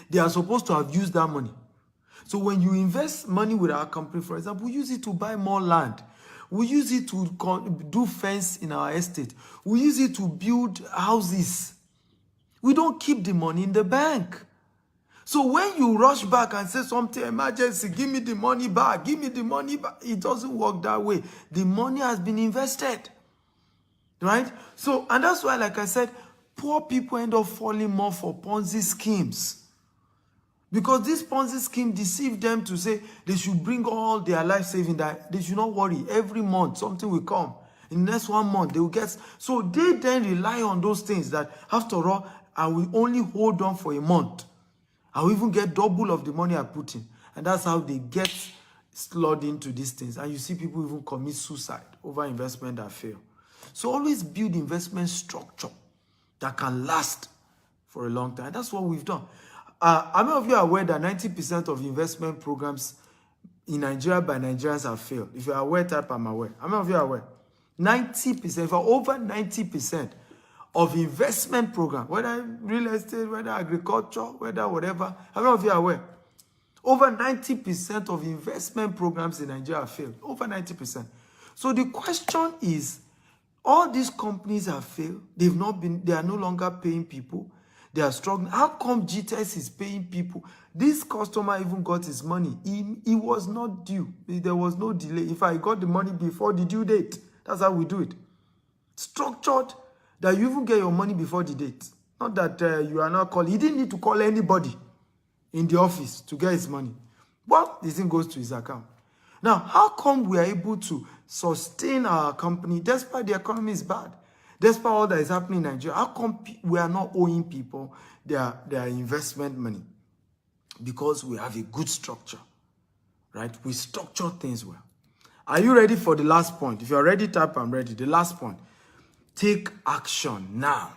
they are supposed to have used that money. So when you invest money with our company, for example, we use it to buy more land. We use it to do fence in our estate. We use it to build houses. We don't keep the money in the bank. So when you rush back and say something, emergency, give me the money back, give me the money back, it doesn't work that way. The money has been invested. Right? So, and that's why, like I said, poor people end up falling more for Ponzi schemes. Because this Ponzi scheme deceived them to say they should bring all their life savings, that they should not worry. Every month, something will come. In the next 1 month, they will get. So they then rely on those things that, after all, I will only hold on for a month. I will even get double of the money I put in. And that's how they get slid into these things. And you see people even commit suicide over investment that fail. So always build investment structure that can last for a long time. That's what we've done. How many of you are aware that 90% of investment programs in Nigeria by Nigerians have failed? If you are aware, type I'm aware. How many of you are aware? 90%, for over 90% of investment programs, whether real estate, whether agriculture, whether whatever, how many of you are aware? Over 90% of investment programs in Nigeria have failed. Over 90%. So the question is, all these companies have failed. They are no longer paying people. They are struggling. How come GTS is paying people? This customer even got his money. He was not due. There was no delay. If I got the money before the due date, that's how we do it. Structured that you even get your money before the date. Not that you are not calling. He didn't need to call anybody in the office to get his money. But the thing goes to his account. Now, how come we are able to sustain our company despite the economy is bad? Despite all that is happening in Nigeria, how come we are not owing people their investment money? Because we have a good structure, right? We structure things well. Are you ready for the last point? If you're ready, type I'm ready. The last point. Take action now.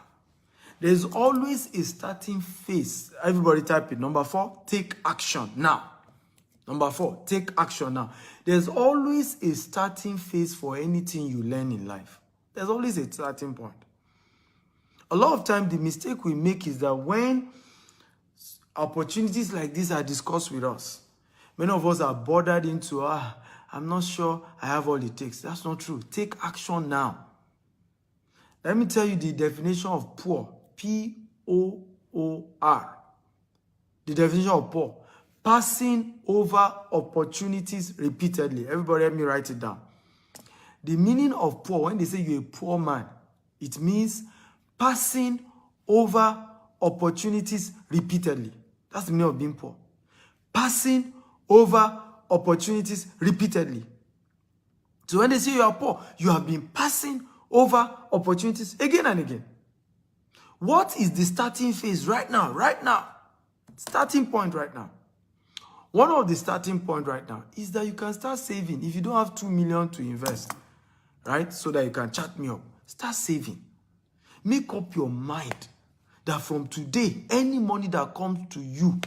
There's always a starting phase. Everybody type it. Number 4, take action now. Number 4, take action now. There's always a starting phase for anything you learn in life. There's always a starting point. A lot of times, the mistake we make is that when opportunities like this are discussed with us, many of us are bothered into, I'm not sure I have all it takes. That's not true. Take action now. Let me tell you the definition of poor. P-O-O-R. The definition of poor. Passing over opportunities repeatedly. Everybody help me write it down. The meaning of poor, when they say you're a poor man, it means passing over opportunities repeatedly. That's the meaning of being poor. Passing over opportunities repeatedly. So when they say you are poor, you have been passing over opportunities again and again. What is the starting phase right now? Right now. Starting point right now. One of the starting point right now is that you can start saving. If you don't have 2 million to invest, right, so that you can chat me up, start saving. Make up your mind that from today, any money that comes to you,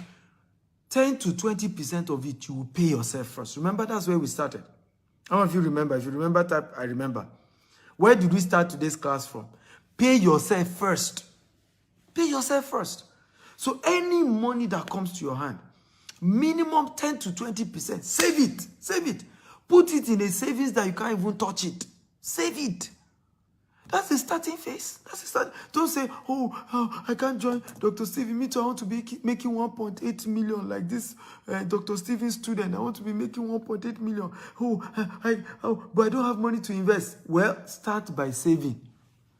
10 to 20% of it, you will pay yourself first. Remember, that's where we started. How many of you remember? If you remember, type, I remember. Where did we start today's class from? Pay yourself first. Pay yourself first. So any money that comes to your hand, minimum 10 to 20%, save it. Save it. Put it in a savings that you can't even touch it. Save it. That's the starting phase. That's the start. Don't say, I can't join Dr. Stephen. Me too, I want to be making 1.8 million like this Dr. Stephen student. I want to be making 1.8 million. But I don't have money to invest. Well, start by saving.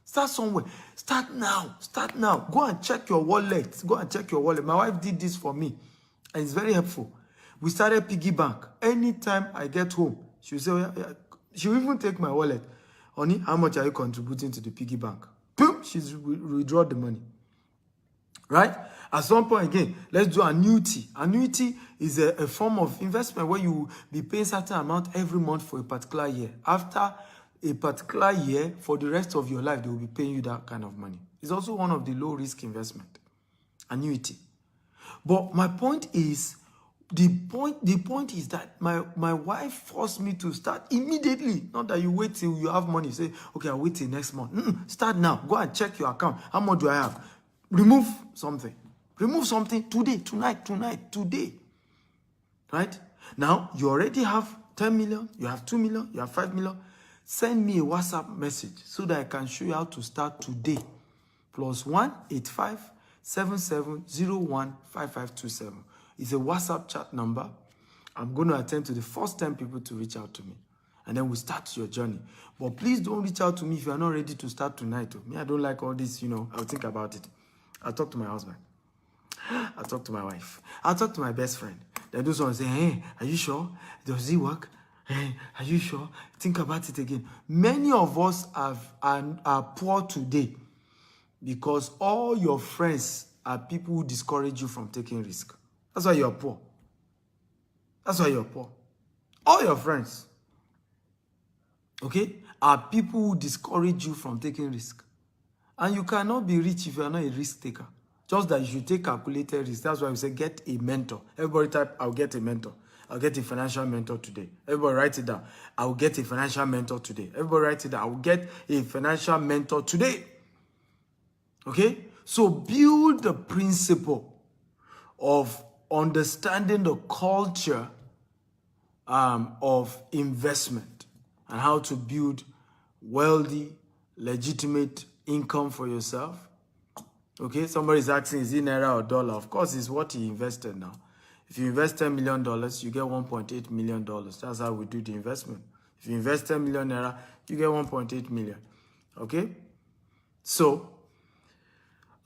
Start somewhere. Start now. Start now. Go and check your wallet. Go and check your wallet. My wife did this for me, and it's very helpful. We started piggy bank. Anytime I get home, she'll say, she'll even take my wallet. Honey, how much are you contributing to the piggy bank? Boom, she's withdraw the money. Right? At some point again, let's do annuity. Annuity is a form of investment where you will be paying certain amount every month for a particular year. After a particular year, for the rest of your life, they will be paying you that kind of money. It's also one of the low-risk investment. Annuity. But my point is, the point is that my wife forced me to start immediately. Not that you wait till you have money. Say, okay, I'll wait till next month. Start now. Go and check your account. How much do I have? Remove something. Remove something today, tonight, today. Right? Now, you already have 10 million. You have 2 million. You have 5 million. Send me a WhatsApp message so that I can show you how to start today. +1 85 7701 5527. It's a WhatsApp chat number. I'm going to attend to the first 10 people to reach out to me. And then we start your journey. But please don't reach out to me if you are not ready to start tonight. Me, I don't like all this, I'll think about it. I'll talk to my husband. I'll talk to my wife. I'll talk to my best friend. They do someone say, hey, are you sure? Does it work? Hey, are you sure? Think about it again. Many of us are poor today because all your friends are people who discourage you from taking risk. That's why you're poor. That's why you're poor. All your friends, okay, are people who discourage you from taking risk. And you cannot be rich if you are not a risk taker. Just that you should take calculated risk. That's why we say get a mentor. Everybody type, I'll get a mentor. I'll get a financial mentor today. Everybody write it down. I will get a financial mentor today. Everybody write it down. I will get a financial mentor today. Okay? So build the principle of understanding the culture of investment and how to build wealthy, legitimate income for yourself. Okay? Somebody's asking, is it naira or dollar? Of course, it's what he invested now. If you invest $10 million, you get $1.8 million. That's how we do the investment. If you invest 10 million naira, you get 1.8 million. Okay? So,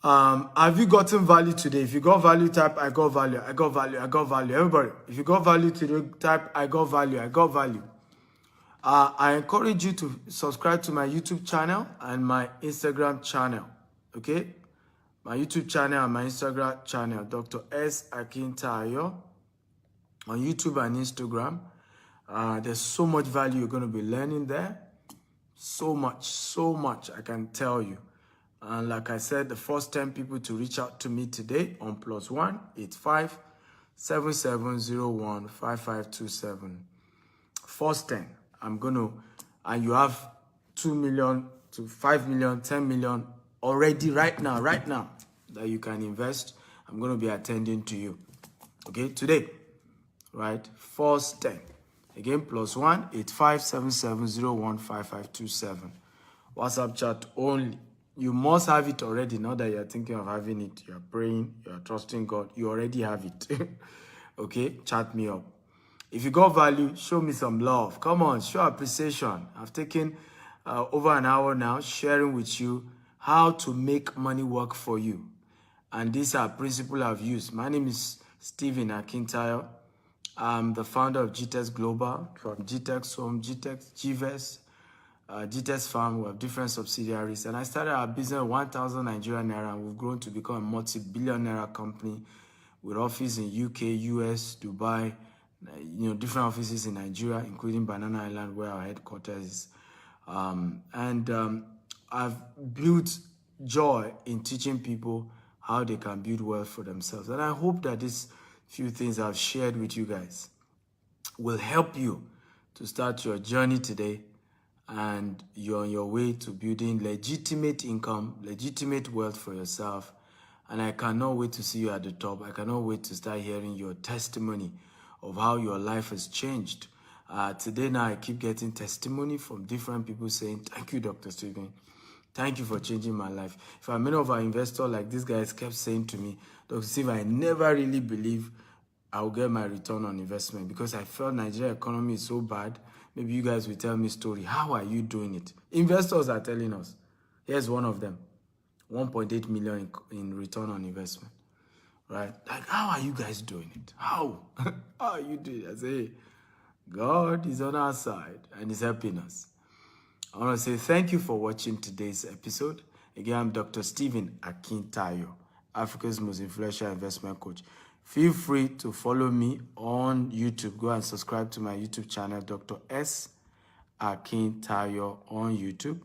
Have you gotten value today? If you got value, type I got value, I got value, I got value. Everybody, if you got value today, type I got value, I got value. I encourage you to subscribe to my YouTube channel and my Instagram channel. Okay? My YouTube channel and my Instagram channel, Dr. S. Akintayo, on YouTube and Instagram. There's so much value you're going to be learning there. So much, I can tell you. And like I said, the first 10 people to reach out to me today on +1 85 7701 5527. First 10, I'm going to, and you have 2 million to 5 million, 10 million already right now that you can invest. I'm going to be attending to you. Okay, today, right? First 10. Again, +1 85 7701 5527. WhatsApp chat only. You must have it already. Not that you're thinking of having it. You're praying, you're trusting God. You already have it. Okay, chat me up. If you got value, show me some love. Come on, show appreciation. I've taken over an hour now sharing with you how to make money work for you. And these are principles I've used. My name is Stephen Akintayo. I'm the founder of GTEX Global, from GTEX Home, GTEX, GVES, GTEX Farm. We have different subsidiaries. And I started our business with 1,000 Nigerian Naira, and we've grown to become a multi-billion Naira company with office in UK, US, Dubai, different offices in Nigeria, including Banana Island, where our headquarters is. I've built joy in teaching people how they can build wealth for themselves. And I hope that these few things I've shared with you guys will help you to start your journey today, and you're on your way to building legitimate income, legitimate wealth for yourself. And I cannot wait to see you at the top. I cannot wait to start hearing your testimony of how your life has changed. Today now, I keep getting testimony from different people saying, thank you, Dr. Stephen. Thank you for changing my life. If I'm many of our investors, like these guys kept saying to me, Dr. Stephen, I never really believe I'll get my return on investment because I felt Nigeria economy is so bad. Maybe you guys will tell me a story. How are you doing it? Investors are telling us. Here's one of them. 1.8 million in return on investment. Right? Like, how are you guys doing it? How? How are you doing it? I say, God is on our side and is helping us. I want to say thank you for watching today's episode. Again, I'm Dr. Stephen Akintayo, Africa's most influential investment coach. Feel free to follow me on YouTube. Go and subscribe to my YouTube channel, Dr. S. Akintayo on YouTube.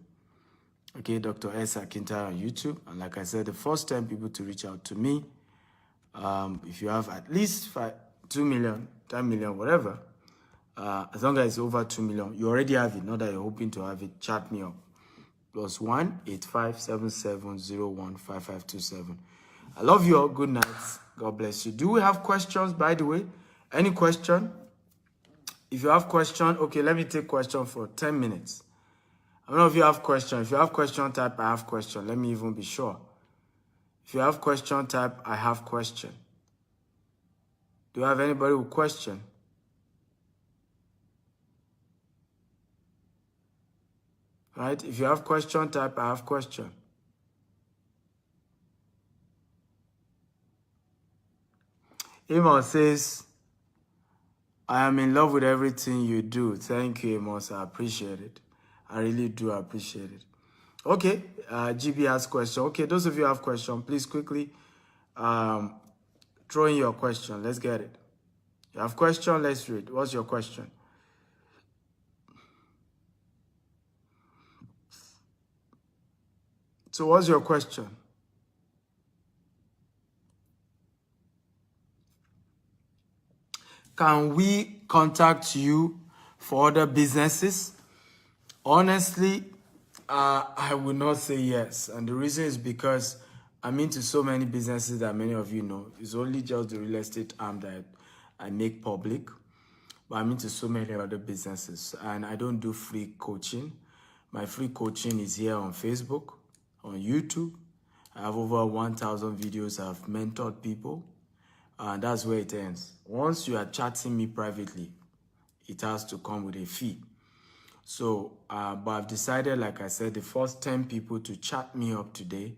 Okay, Dr. S. Akintayo on YouTube. And like I said, the first 10 people to reach out to me, if you have at least 2 million, 10 million, whatever, as long as it's over 2 million, you already have it. Not that you're hoping to have it. Chat me up. +1 85 7701 5527. I love you all. Good night. God bless you. Do we have questions, by the way? Any question? If you have question, okay, let me take question for 10 minutes. I don't know if you have question. If you have question, type I have question. Let me even be sure. If you have question, type I have question. Do you have anybody with question? Right? If you have question, type I have question. Amos says, I am in love with everything you do. Thank you, Amos. I appreciate it. I really do appreciate it. Okay, GB has question. Okay, those of you who have question, please quickly throw in your question. Let's get it. You have question? Let's read. What's your question? So what's your question? Can we contact you for other businesses? Honestly, I would not say yes. And the reason is because I'm into so many businesses that many of you know. It's only just the real estate arm that I make public. But I'm into so many other businesses. And I don't do free coaching. My free coaching is here on Facebook, on YouTube. I have over 1,000 videos. I've mentored people. And that's where it ends. Once you are chatting me privately, it has to come with a fee. So, but I've decided, like I said, the first 10 people to chat me up today,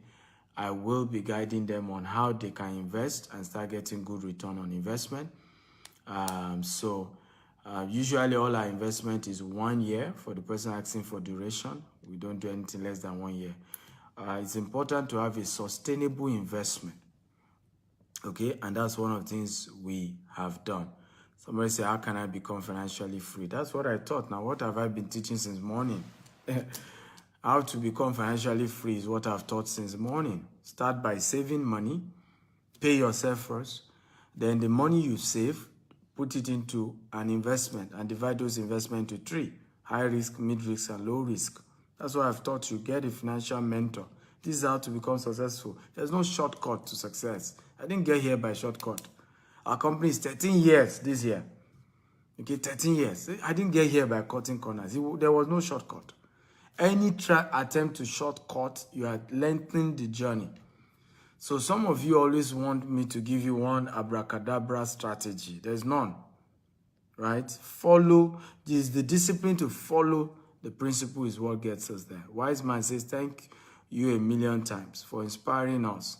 I will be guiding them on how they can invest and start getting good return on investment. Usually all our investment is 1 year for the person asking for duration. We don't do anything less than 1 year. It's important to have a sustainable investment. Okay, and that's one of the things we have done. Somebody say, how can I become financially free? That's what I taught. Now, what have I been teaching since morning? How to become financially free is what I've taught since morning. Start by saving money, pay yourself first, then the money you save, put it into an investment and divide those investments into 3: high risk, mid risk, and low risk. That's what I've taught you. Get a financial mentor. This is how to become successful. There's no shortcut to success. I didn't get here by shortcut. Our company is 13 years this year. Okay, 13 years. I didn't get here by cutting corners. There was no shortcut. Any attempt to shortcut, you are lengthening the journey. So some of you always want me to give you one abracadabra strategy. There's none, right? Follow, this the discipline to follow the principle is what gets us there. Wise man says, thank you 1,000,000 times for inspiring us.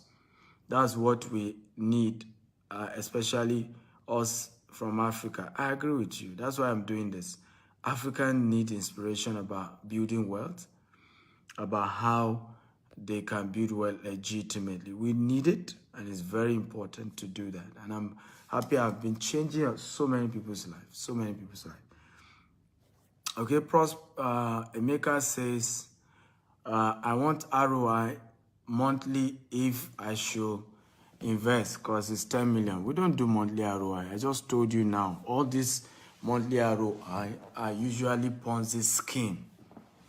That's what we need, especially us from Africa. I agree with you. That's why I'm doing this. Africans need inspiration about building wealth, about how they can build wealth legitimately. We need it, and it's very important to do that. And I'm happy I've been changing so many people's lives, so many people's lives. Okay, Emeka says, I want ROI monthly if I should invest because it's 10 million. We don't do monthly ROI. I just told you now. All this monthly ROI are usually Ponzi scheme.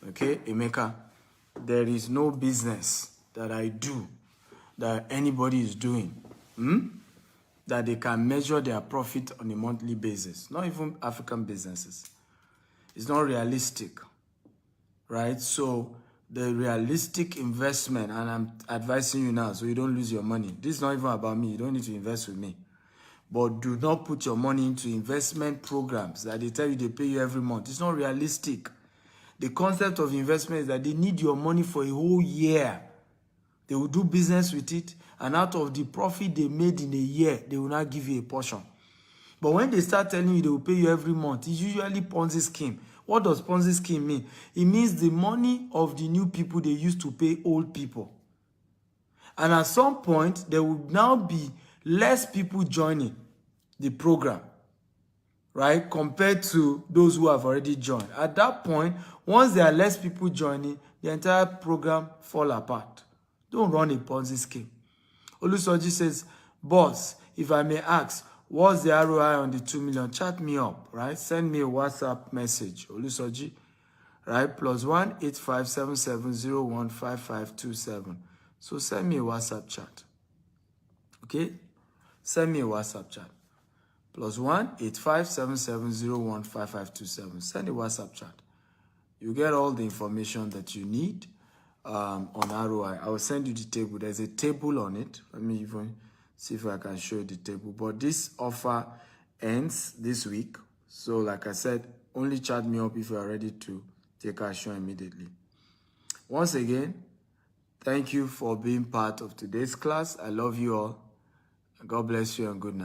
Okay, Emeka, there is no business that I do that anybody is doing that they can measure their profit on a monthly basis. Not even African businesses. It's not realistic, right? So the realistic investment, and I'm advising you now so you don't lose your money. This is not even about me. You don't need to invest with me. But do not put your money into investment programs that they tell you they pay you every month. It's not realistic. The concept of investment is that they need your money for a whole year. They will do business with it, and out of the profit they made in a year, they will not give you a portion. But when they start telling you they will pay you every month, it's usually Ponzi scheme. What does Ponzi scheme mean? It means the money of the new people they used to pay old people. And at some point, there will now be less people joining the program, right, compared to those who have already joined. At that point, once there are less people joining, the entire program fall apart. Don't run a Ponzi scheme. Olusoji says, boss, if I may ask, what's the ROI on the 2 million? Chat me up, right? Send me a WhatsApp message, Olusoji, right? +1 8577015527. So send me a WhatsApp chat. Okay? Send me a WhatsApp chat. +1 8577015527. Send a WhatsApp chat. You get all the information that you need on ROI. I will send you the table. There's a table on it. Let me even see if I can show you the table. But this offer ends this week. So like I said, only chat me up if you are ready to take action immediately. Once again, thank you for being part of today's class. I love you all. God bless you and good night.